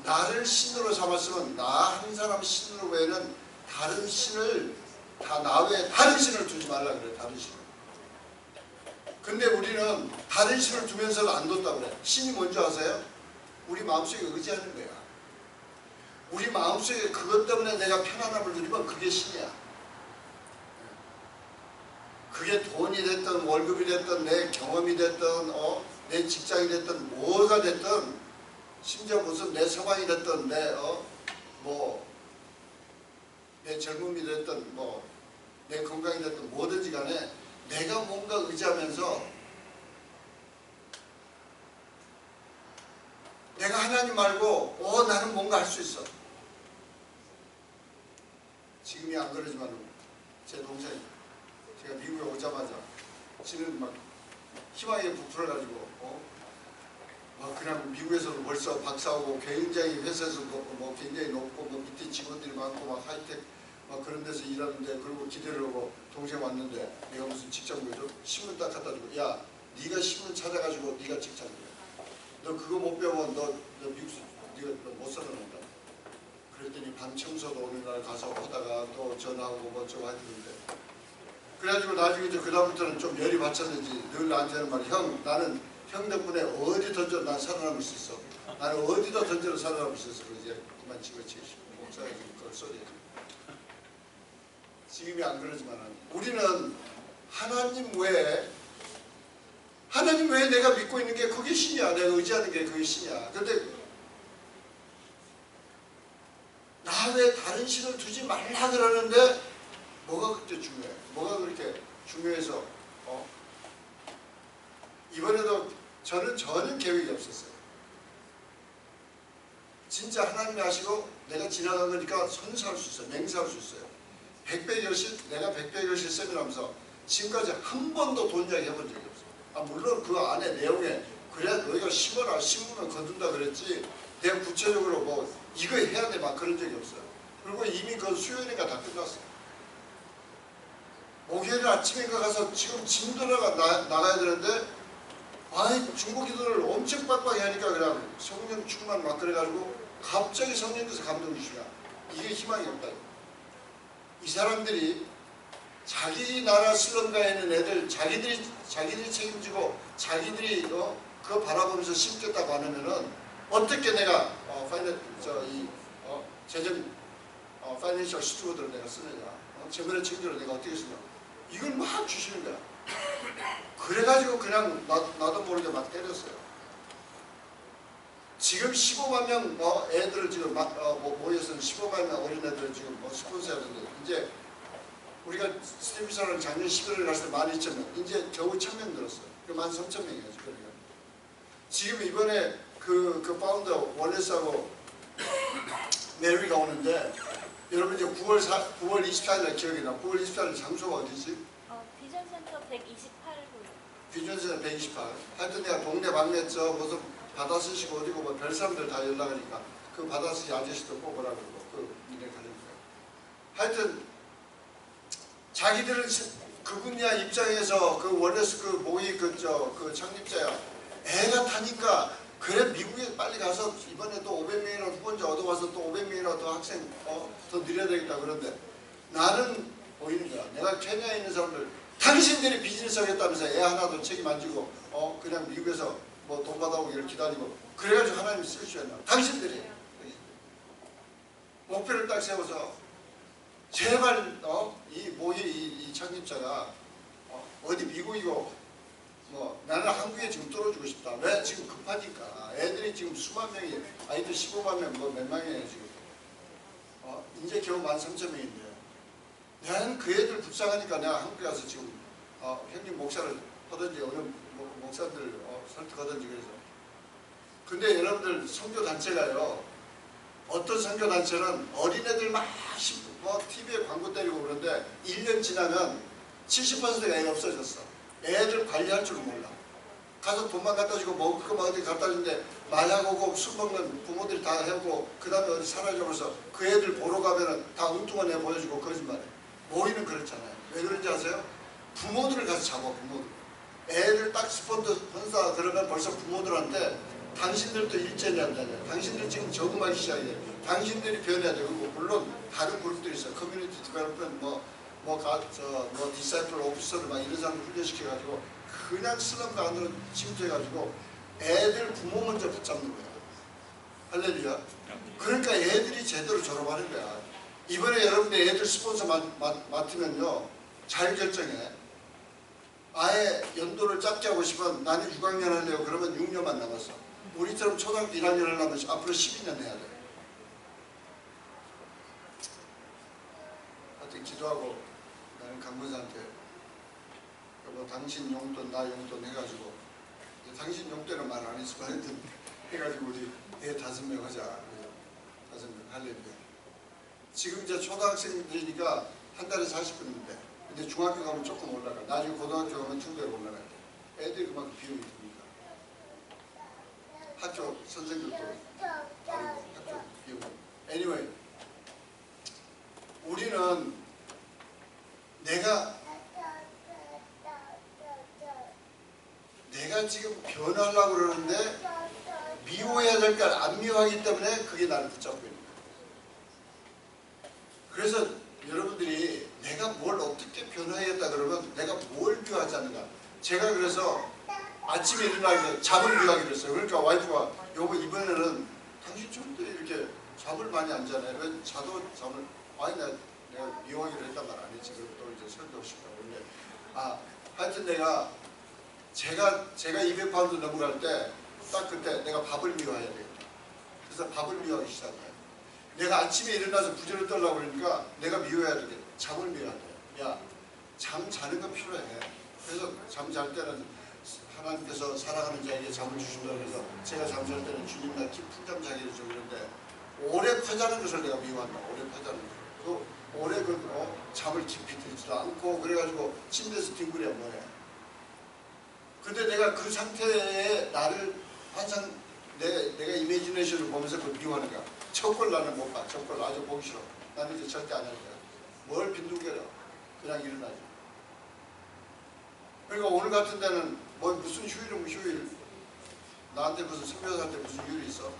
A: 나를 신으로 삼았으면 나 한 사람 신으로 외에는 다른 신을 나 외에 다른 신을 두지 말라 그래. 다른 신을. 근데 우리는 다른 신을 두면서도 안 뒀다고 그래. 신이 뭔지 아세요? 우리 마음속에 의지하는 거야. 우리 마음속에 그것 때문에 내가 편안함을 누리면 그게 신이야. 그게 돈이 됐든 월급이 됐든 내 경험이 됐든 내 직장이 됐든 뭐가 됐든 심지어 무슨 내 서방이 됐든 내 젊음이 됐든 내 건강이 됐든 뭐든지 간에 내가 뭔가 의지하면서 내가 하나님 말고 나는 뭔가 할 수 있어. 지금이 안 그러지만 제 동생이 제가 미국에 오자마자 지는 막 희망에 부풀어가지고 그냥 미국에서도 벌써 박사하고 굉장히 회사에서 굉장히 높고 밑에 직원들이 많고 막 하이텍 막 그런 데서 일하는데 그리고 기대를 하고 동생 왔는데 내가 무슨 직장 보여줘? 신문 딱 갖다 주고 야 네가 신문 찾아가지고 네가 직장 보여. 너 그거 못 배우면 너 미국 네가 못 살아난다. 그랬더니 방 청소도 어느 날 가서 하다가 또 전화하고 뭐 저거 하는데 그래가지고 나중에 이제 그다음부터는 좀 열이 받쳤는지 늘 나한테 하는 말이 형 나는 형 덕분에 어디 던져 난 살아남을 수 있어. 나는 어디다 던져도 살아남을 수 있어. 그래서 이제 그만 집어치우시고 목사가 지금 그걸 소리해. 지금이 안 그러지만 우리는 하나님 외에 내가 믿고 있는 게 그게 신이야. 내가 의지하는 게 그게 신이야. 그런데 나 외에 다른 신을 두지 말라 그러는데 뭐가 그렇게 중요해? 뭐가 그렇게 중요해서 이번에도 저는 전혀 계획이 없었어요. 진짜 하나님이 하시고 내가 지나간 거니까 선사할 수 있어요. 맹세할 수 있어요. 내가 백배교실 세미나하면서 지금까지 한 번도 돈 이야기 해본 적이 없어요. 물론 그 안에 내용에 그래 너희가 심어라 심으면 거둔다 그랬지 내가 구체적으로 뭐 이거 해야 돼 막 그런 적이 없어요. 그리고 이미 그 수요일인가 다 끝났어요. 목요일 아침인가 가서 지금 진도라가 나가야 되는데 아이 중보기도를 엄청 빡빡이 하니까 그냥 성령 충만 막 그래가지고 갑자기 성령께서 감동 주시냐. 이게 희망이 없다. 이 사람들이 자기 나라 슬럼가에 있는 애들 자기들이 책임지고 자기들이 그거 바라보면서 심겠다고 하면은 어떻게 내가 파이낸셜 스튜어드를 내가 쓰느냐, 재물의 책임자를 내가 어떻게 쓰냐, 이걸 막 주시는 거야. 그래가지고 그냥 나도 모르게 막 때렸어요. 지금 15만 명 애들을 지금 모여서 15만 명 어린애들을 지금 스폰서 해야 되는데 이제 우리가 스티비사랑 작년 11월에 갔을 때 12,000명, 이제 겨우 1,000명 늘었어요. 13,000명이에요. 그러니까. 지금 이번에 그 파운더 월레스하고 메리가 오는데 여러분 이제 9월 24일날 기억이 나. 9월 24일 장소가 어디지?
C: 비전센터 128호.
A: 비전센터 128. 하여튼 내가 동네 방냈죠. 무슨 바다 쓰시고 어디고 뭐 별 사람들 다 연락하니까 그 바다 쓰시 아저씨도 꼭 오라고 그러고 그 니네 가니까. 하여튼 자기들은 그분야 입장에서 그 월레스 그 모의 그 창립자야. 애가 타니까 그래 미국에 빨리 가서 이번에 또 500명이나 후보자 얻어와서 또 500명이나 더 학생 더 늘려야 되겠다. 그런데 나는 보이는 거야. 내가 케냐에 있는 사람들 당신들이 비즈니스 하겠다면서 애 하나도 책임 안 지고 그냥 미국에서 뭐 돈 받아오기를 기다리고 그래가지고 하나님이 쓸 수 있나. 당신들이 목표를 딱 세워서 제발 이 모의 이 창립자가 어디 미국이고 뭐 나는 한국에 지금 떨어지고 싶다. 왜? 지금 급하니까. 애들이 지금 수만 명이 아이들 15만 명 뭐 몇 명이에요 지금. 이제 겨우 13,000명인데 나는 그 애들 불쌍하니까 내가 한국에 가서 지금 형님 목사를 하든지 어느 목사들 설득하든지 그래서. 근데 여러분들 선교단체가요. 어떤 선교단체는 어린애들 막 TV에 광고 때리고 그러는데 1년 지나면 70%가 애가 없어졌어. 애들 관리할 줄 몰라. 가서 돈만 갖다 주고 먹을 거 어디 갖다 주는데 마약 오고 술 먹는 부모들이 다 해오고 그 다음에 어디 사라져버려서 그 애들 보러 가면은 다 엉뚱한 애 보여주고 거짓말해. 모이는 그렇잖아요. 왜 그런지 아세요? 부모들을 가서 잡아. 부모들. 애들 딱 스폰서 들어가면 벌써 부모들한테 당신들도 일제해야 한다냐. 당신들 지금 적응하기 시작해. 당신들이 변해야 되고 물론 다른 그룹들이 있어요. 커뮤니티 디벨롭먼트 디사이플 오피서를 막 이런 사람들 훈련시켜가지고 그냥 슬럼가 안으로 침투해가지고 애들 부모 먼저 붙잡는 거야. 할렐루야. 그러니까 애들이 제대로 졸업하는 거야. 이번에 여러분들 애들 스폰서 맡으면요 잘 결정해. 아예 연도를 짧게 하고 싶으면 나는 6학년 하려고 그러면 6년만 남았어. 우리처럼 초등학교 1학년 하려면 앞으로 12년 해야 돼. 하여튼 기도하고 나는 강문사한테 여보 당신 용돈 나 용돈 해가지고 당신 용돈은 말 안 했을 거 하여튼 해가지고 우리 애 5명 하자. 5명 할렐루야. 지금 이제 초등학생들이니까 한 달에 40분인데 근데 중학교 가면 조금 올라가. 나중에 고등학교 가면 2배로 올라가요. 애들이 그만큼 비용이 듭니다. 학교 선생들도 다르고 학교 비용. Anyway, 우리는 내가 지금 변하려고 그러는데 미워해야 될 걸 안 미워하기 때문에 그게 나를 붙잡고 있는 거예요. 그래서 여러분들이 내가 뭘 어떻게 변화하겠다 그러면 내가 뭘 미워하지 않는가. 제가 그래서 아침에 일어나서 잠을 미워하기로 했어요. 그러니까 와이프가 여보 이번에는 당신 절대 이렇게 잠을 많이 안 자네. 왜 자도 잠을 아니 내가 미워하기로 했단 말 안 했지. 그리고 또 이제 설득 싶다고. 근데 하여튼 제가 200파운드 넘어갈 때 딱 그때 내가 밥을 미워해야 되겠다. 그래서 밥을 미워하기 시작해요. 내가 아침에 일어나서 부지런히 떨려고 그러니까 내가 미워해야 되겠다. 잠을 미워해야 돼. 야, 잠 자는 거 필요해. 그래서 잠 잘 때는 하나님께서 사랑하는 자에게 잠을 주신다고 해서 제가 잠잘 때는 주님 나 깊은 잠 자게 해줘. 그런데 오래 파자는 것을 내가 미워한다. 오래 파자는 것. 그 오래 잠을 깊이 들지도 않고 그래가지고 침대에서 뒹굴이야 뭐해. 근데 내가 그 상태에 나를 항상 내가 이미지네이션을 보면서 그걸 미워하는 거야. 첫 걸 나는 못 봐. 첫 걸 아주 보기 싫어. 나는 이제 절대 안 할 거야. 뭘 빈둥거려. 그냥 일어나지. 그러니까 오늘 같은 데는 뭐 무슨 휴일은 휴일. 나한테 무슨 선교사한테 무슨 휴일이 있어.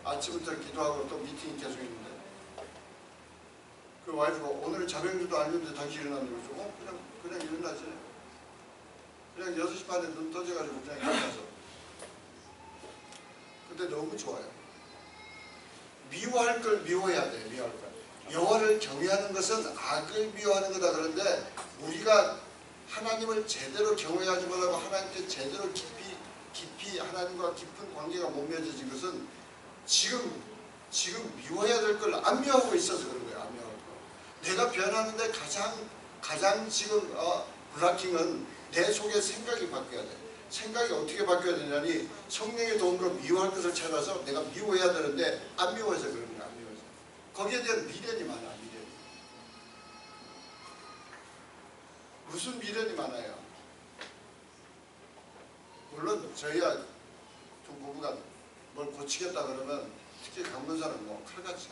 A: 아침부터 기도하고 또 미팅이 계속 있는데. 그 와이프가 오늘은 자명주도 아니는데 당신 일어나는 거죠. 그냥 일어나지. 그냥 6시 반에 눈 떠져가지고 그냥 일어나서. 근데 너무 좋아요. 미워할 걸 미워해야 돼요. 미워할 걸. 여호와를 경외하는 것은 악을 미워하는 거다. 그런데 우리가 하나님을 제대로 경외하지 못하고 하나님께 제대로 깊이 하나님과 깊은 관계가 못 맺어진 것은 지금 미워해야 될 걸 안 미워하고 있어서 그런 거예요. 안 미워하고. 내가 변하는데 가장 지금 블락킹은 내 속에 생각이 바뀌어야 돼. 생각이 어떻게 바뀌어야 되냐니 성령의 도움으로 미워할 것을 찾아서 내가 미워해야 되는데 안 미워해서 그런 거야. 안 미워해서. 거기에 대한 미련이 많아. 미련이. 무슨 미련이 많아요. 물론 저희야 두 부부가 뭘 고치겠다 그러면 특히 강문사는 뭐 칼같이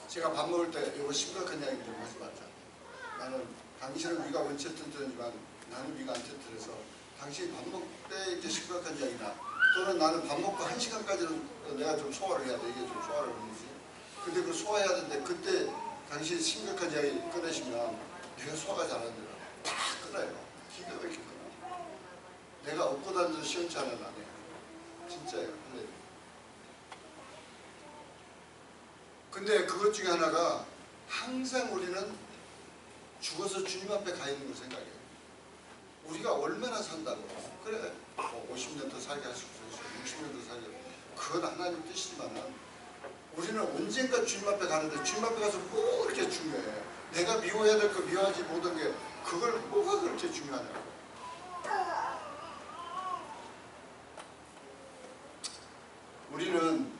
A: 제가 밥 먹을 때 이거 심각한 이야기 좀 하지 말자. 나는 당신은 위가 원체 튼튼하지만 나는 위가 안 튼튼해서 당신이 밥 먹을 때 이렇게 심각한 이야기나 또는 나는 밥 먹고 1시간까지는 내가 좀 소화를 해야 돼. 이게 좀 소화를 하는 거지. 근데 그걸 소화해야 되는데 그때 당신이 심각한 이야기 꺼내시면 내가 소화가 잘 안 돼요. 다 끊어요. 기가 막히게 끊어. 내가 업고 다니는 시원치 않은 안 해요. 진짜예요. 근데 그것 중에 하나가 항상 우리는 죽어서 주님 앞에 가 있는 걸 생각해요. 우리가 얼마나 산다고. 그래 50년 더 살게 할 수 있어요. 60년 더 살게. 그건 하나님 뜻이지만 우리는 언젠가 주님 앞에 가는데 주님 앞에 가서 뭐 그렇게 중요해. 내가 미워해야 될 거 미워하지 못한 게 그걸 뭐가 그렇게 중요하냐고. 우리는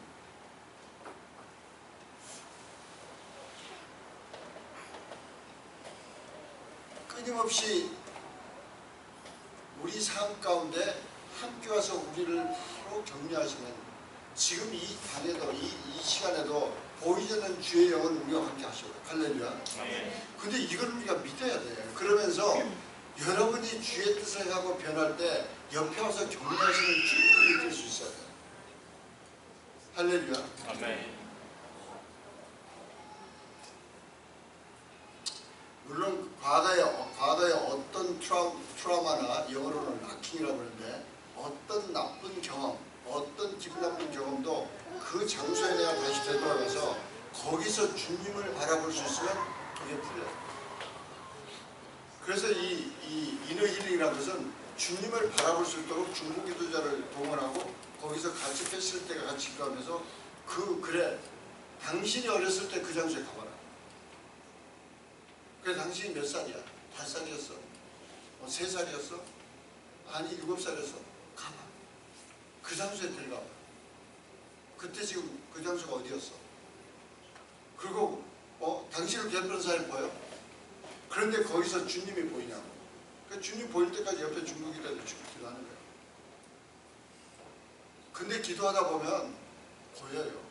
A: 끊임없이 우리 삶 가운데 함께 와서 우리를 바로 격려하시는 지금 이 방에도 이 시간에도 보이지 않는 주의 영은 우리와 함께 하셔요. 할렐루야. 근데 이걸 우리가 믿어야 돼. 그러면서 여러분이 주의 뜻을 하고 변할 때 옆에 와서 격려하시는 주님을 느낄 수 있어야 돼. 할렐루야.
B: 아멘.
A: 물론 과거에 어떤 트라우마나 영어로는 락킹이라고 하는데 어떤 나쁜 경험, 어떤 기분 나쁜 경험도 그 장소에 내가 다시 되돌아가서 거기서 주님을 바라볼 수 있으면 그게 풀려요. 그래서 이 이너 힐링이라는 것은 주님을 바라볼 수 있도록 중보기도자를 동원하고 거기서 같이 fes을 때가 같이 가면서 그래 당신이 어렸을 때 그 장소에 가봐라. 그래 당신이 몇 살이야? 5살이었어? 3살이었어? 아니 7살이었어? 가봐. 그 장소에 들어가봐. 그때 지금 그 장소가 어디였어? 그리고 당신을 괴롭히는 사람이 보여? 그런데 거기서 주님이 보이냐고. 그러니까 주님 보일 때까지 옆에 중국이라도 기도하는 거예요. 근데 기도하다 보면 보여요.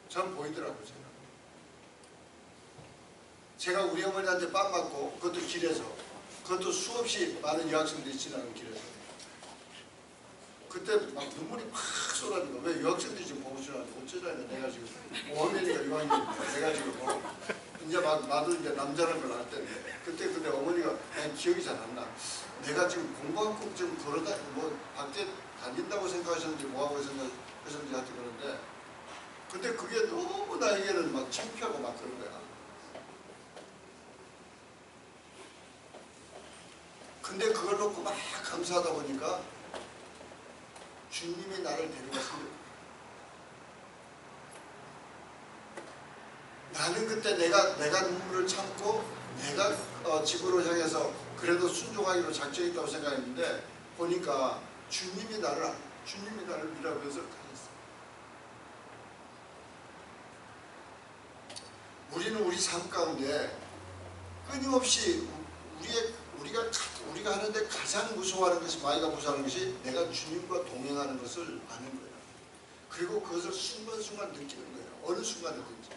A: 전 보이더라고요. 제가 우리 어머니한테 빵 맞고 그것도 길에서 그것도 수없이 많은 여학생들이 지나는 길에서 그때 막 눈물이 팍 쏟아지고 왜 유학생들이 지금 보고 싶어 어쩌자니까 내가 지금 5학년이니까 유학년인데 내가 지금 이제 막 나도 이제 남자라는 걸 알 때인데 그때 근데 어머니가 난 기억이 잘 안 나. 내가 지금 공부하고 지금 걸어다 뭐 밖에 다닌다고 생각하셨는지 뭐하고 생각하셨는지 하여튼 그런데 근데 그게 너무 나에게는 막 창피하고 막 그런 거야. 근데 그걸 놓고 막 감사하다 보니까 주님이 나를 데려갔습니다. 나는 그때 내가 눈물을 참고 내가 집으로 향해서 그래도 순종하기로 작정했다고 생각했는데 보니까 주님이 나를 밀어내서 가졌어. 우리는 우리 삶 가운데 끊임없이 우리가 하는데 가장 무서워하는 것이 마귀가 무서워하는 것이 내가 주님과 동행하는 것을 아는 거예요. 그리고 그것을 순간순간 느끼는 거예요. 어느 순간이든지.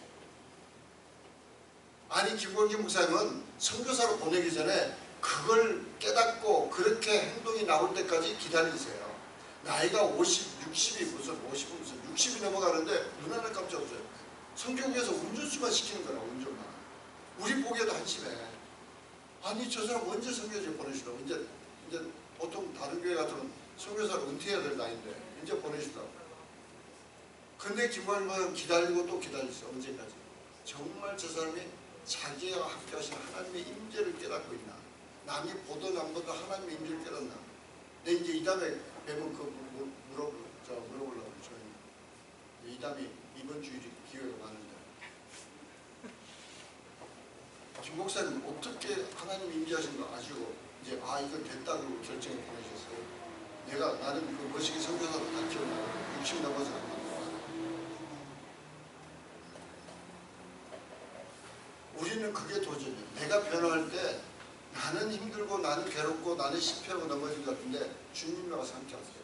A: 아니 김광진 목사님은 선교사로 보내기 전에 그걸 깨닫고 그렇게 행동이 나올 때까지 기다리세요. 나이가 50, 60이 무슨 50은 무슨 60이 넘어가는데 눈 하나 깜짝 없어요. 성경에서 운전수만 시키는 거라 운전만. 우리 보기에도 한심해. 아니 저 사람 언제 선교지에 보내시라고. 이제 보통 다른 교회 같으면 선교사를 은퇴해야 될 나이인데 이제 보내시라고. 근데 김광진 기다리고 또 기다렸어. 언제까지. 정말 저 사람이 자기와 함께 하신 하나님의 임재를 깨닫고 있나. 남이 보든 안 보든 하나님의 임재를 깨닫나. 근데 이제 이 다음에 뵈면 물어보려고 저희 이 다음에 이번 주일이 기회가 많은데 김 목사님 어떻게 하나님 임재하신 거 아시고 이제 이건 됐다고 결정을 보내셨어요. 나는 그 머시기 선교사로 다 기억나고 60 넘어서 우리는 그게 도전이에요. 내가 변화할 때 나는 힘들고 나는 괴롭고 나는 실패하고 넘어진 것 같은데 주님이 와서 함께 하세요.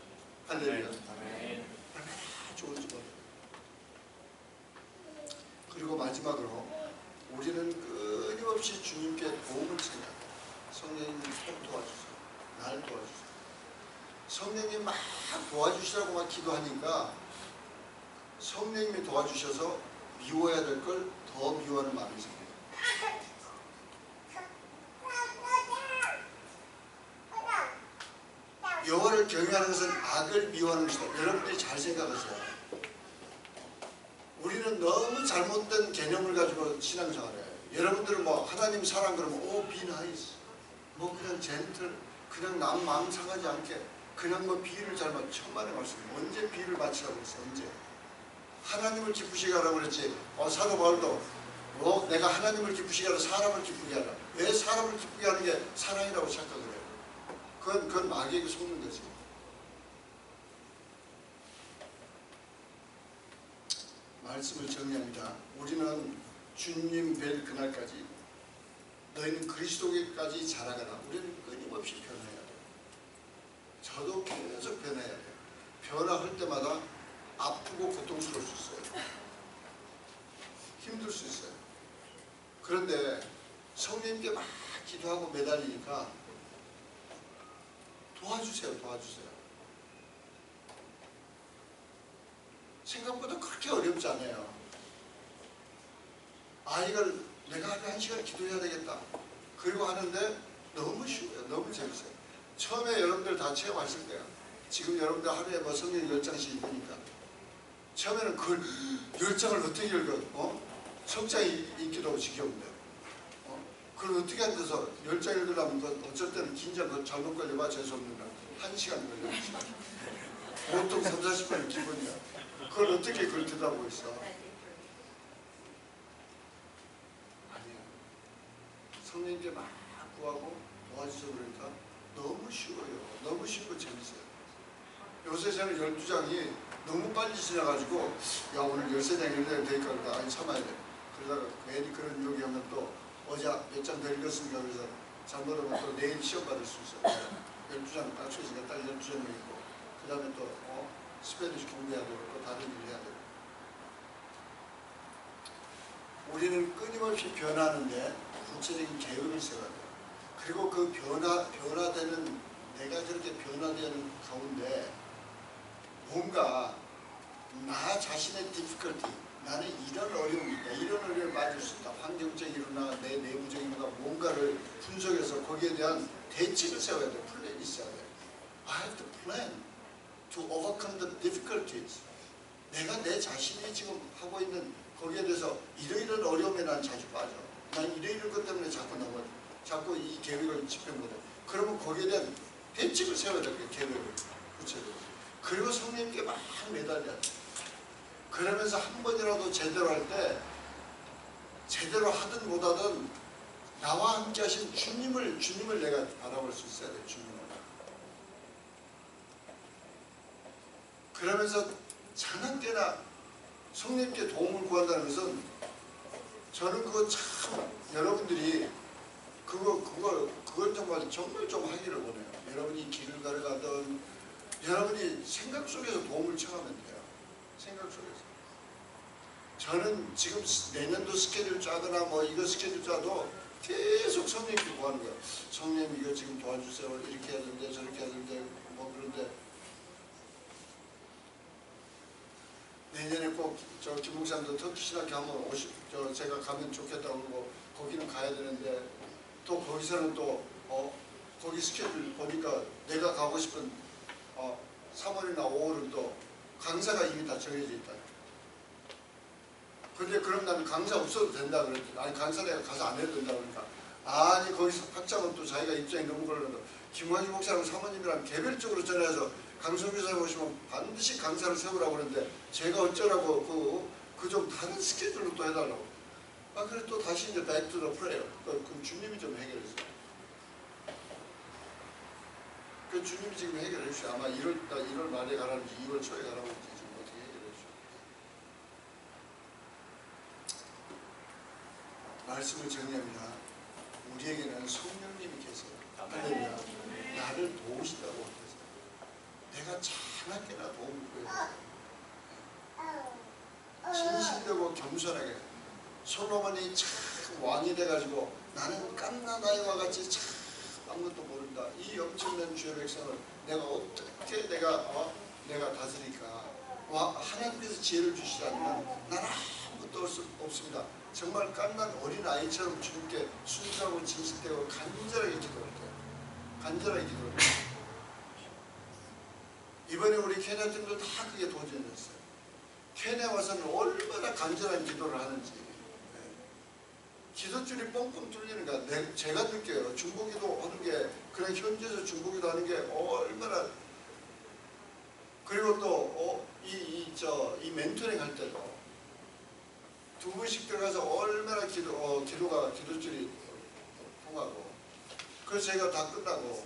A: 할렐루야. 얼마나 좋은지 몰라요. 그리고 마지막으로 우리는 끊임없이 주님께 도움을 청해야 돼요. 성령님 꼭 도와주세요. 날 도와주세요. 성령님 막 도와주시라고 막 기도하니까 성령님이 도와주셔서 미워해야 될 걸 더 미워하는 마음이 생겨요. 여호와를 경외하는 것은 악을 미워하는 것이다. 여러분들이 잘 생각하세요. 우리는 너무 잘못된 개념을 가지고 신앙생활을 해요. 여러분들은 뭐 하나님 사랑 그러면 be nice, 뭐 그냥 젠틀, 그냥 남 마음 상하지 않게 그냥 뭐 비유를 잘 맞. 천만의 말씀. 언제 비유를 맞추라고 그랬어? 언제? 하나님을 기쁘시게 하라고 그랬지. 사도 바울도 내가 하나님을 기쁘시게 하라 사람을 기쁘게 하라. 왜 사람을 기쁘게 하는 게 사랑이라고 착각을 해요? 그건 마귀에게 속는 거지. 말씀을 정리합니다. 우리는 주님 뵐 그날까지 너희는 그리스도께까지 자라가라. 우리는 끊임없이 변해야 돼요. 저도 계속 변해야 돼요. 변화할 때마다 아프고 고통스러울 수 있어요. 힘들 수 있어요. 그런데 성령님께 막 기도하고 매달리니까 도와주세요. 생각보다 그렇게 어렵지 않아요. 이걸 내가 하루에 1시간 기도해야 되겠다. 그리고 하는데 너무 쉬워요. 너무 재밌어요. 처음에 여러분들 다 체험하실 거예요. 지금 여러분들 하루에 뭐 성경 10장씩 읽으니까 처음에는 그걸 10장을 어떻게 읽어? 성장 읽기도 지겨운데 그걸 어떻게 앉아서 10장 읽으려면 어쩔 때는 긴장 잘못 걸려봐 재수없는가 1시간 걸려요. 보통 3, 40분은 기본이야. 그걸 어떻게 그걸 듣다보고 있어? 아니야. 성령님께 막 구하고 도와주셔서 그러니까 너무 쉬워요. 너무 쉽고 재밌어요. 요새 저는 12장이 너무 빨리 지나가지고 오늘 13장 읽어야 되니까 참아야 돼. 그러다가 괜히 그런 요기하면 또 어제 몇 장 더 읽었으니까 그래서 잘못하면 또 내일 시험 받을 수 있어요. 12장 딱 쳐지니까 딱 12장을 읽고 그 다음에 또 스페니쉬 공부해야 되고 또 다른 일 해야 되고. 우리는 끊임없이 변하는데 구체적인 계획을 세워야 돼요. 그리고 그 변화되는 내가 저렇게 변화되는 가운데 뭔가 나 자신의 difficulty, 나는 이런 어려움이 있다, 이런 어려움을 맞을 수 있다, 환경적인 이유나 내 내부적인 이유나 뭔가를 분석해서 거기에 대한 대책을 세워야 돼. 플랜이 있어야 돼. I have to plan to overcome the difficulties. 내가 내 자신이 지금 하고 있는 거기에 대해서 이러이러한 어려움에 난 자주 빠져. 난 이러이러한 것 때문에 자꾸 넘어져. 자꾸 이 계획을 집행 못해. 그러면 거기에 대한 대책을 세워야 돼. 그 계획을. 구체적으로. 그리고 성령님께 막 매달려야 돼. 그러면서 한 번이라도 제대로 할 때 제대로 하든 못하든 나와 함께 하신 주님을 내가 바라볼 수 있어야 돼. 주님을. 그러면서 장난깨나 성령님께 도움을 구한다는 것은 저는 그거 참 여러분들이 그걸 정말 좀 하기를 원해요. 여러분이 길을 걸어가든 여러분이 생각 속에서 도움을 청하면 돼요. 생각 속에서. 저는 지금 내년도 스케줄 짜거나 뭐 이거 스케줄 짜도 계속 성령님께 구하는 거예요. 성령님 이거 지금 도와주세요. 이렇게 해야 되는데 저렇게 해야 되는데 뭐 그런데 내년에 꼭 저 김 목사님도 터키 신학교 한번 제가 가면 좋겠다고 그러고 거기는 가야 되는데 또 거기서는 또 거기 스케줄 보니까 내가 가고 싶은 3월이나 5월은 또 강사가 이미 다 정해져 있다. 근데 그럼 나는 강사 없어도 된다 그랬더니 아니 강사 내가 가서 안 해도 된다 그러니까 아니 거기서 학장은 또 자기가 입장이 너무 걸려서 김화주 목사랑 사모님이랑 개별적으로 전화해서 강성교사 오시면 반드시 강사를 세우라고 그러는데 제가 어쩌라고 그 좀 다른 스케줄로 또 해달라고. 그래 또 다시 이제 back to the prayer. 그 주님이 좀 해결했어요. 그 주님이 지금 해결해 주셔. 아마 1월 말에 가라는지 2월 초에 가라는지 지금 어떻게 해결해 주셔. 말씀을 정리합니다. 우리에게는 성령님이 계세요. 할렐루야. 나를 도우시다고 계세요. 내가 차갑게나 도움을 구해야 돼. 진실되고 겸손하게. 솔로몬이 참 왕이 돼가지고 나는 깐난 아이와 같이 참 아무것도 모른다. 이 엄청난 주의 백성을 내가 어떻게 내가 다스릴까. 하나님께서 지혜를 주시지 않으면 나는 아무것도 없습니다. 정말 깐난 어린 아이처럼 주님께 순수하고 진실되고 간절하게 기도할 때. 간절하게 기도할 때. 이번에 우리 케냐 팀도 다 그게 도전이었어요. 케냐 와서는 얼마나 간절한 기도를 하는지. 기도줄이 뻥뻥 뚫리는 거야. 제가 느껴요. 중보기도 하는 게 그냥 현지에서 중보기도 하는 게 얼마나. 그리고 또 이 멘토링 할 때도 두 분씩 들어가서 얼마나 기도줄이 통하고. 그래서 제가 다 끝나고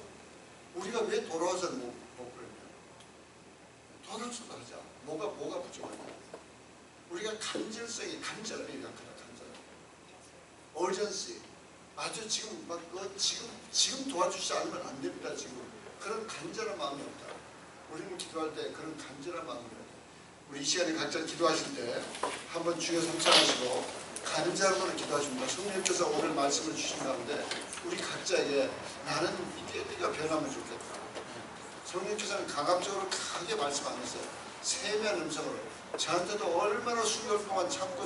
A: 우리가 왜 돌아와서 못 그러냐. 돌아서도 하자. 뭐가 부족하냐. 우리가 간절성이 간절함이 약하다. urgency. 아주 지금 지금 도와주시지 않으면 안 됩니다. 지금 그런 간절한 마음이 없다. 우리는 기도할 때 그런 간절한 마음이 없다. 우리 이 시간에 각자 기도하실 때 한번 주여 성찬하시고 간절함으로 기도하십니다. 성령께서 오늘 말씀을 주신 가운데 우리 각자에게 나는 네가 변하면 좋겠다. 성령께서는 강압적으로 크게 말씀 안 했어요. 세미한 음성으로 저한테도 얼마나 수개월 동안 참고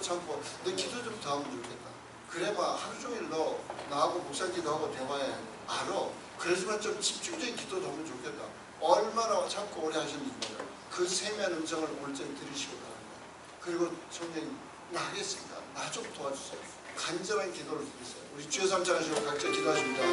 A: 너 기도 좀 더 하면 좋겠다. 그래봐 하루 종일 너 나하고 목사 기도하고 대화해. 알아. 그래서만 좀 집중적인 기도도 하면 좋겠다. 얼마나 참고 오래 하셨는지 몰라요. 그 세미한 음성을 오늘 좀 들으시고 바랍니다. 그리고 성령님 나 하겠습니다. 나 좀 도와주세요. 간절한 기도를 드리세요. 우리 주여 삼창하시고 각자 기도하십니다.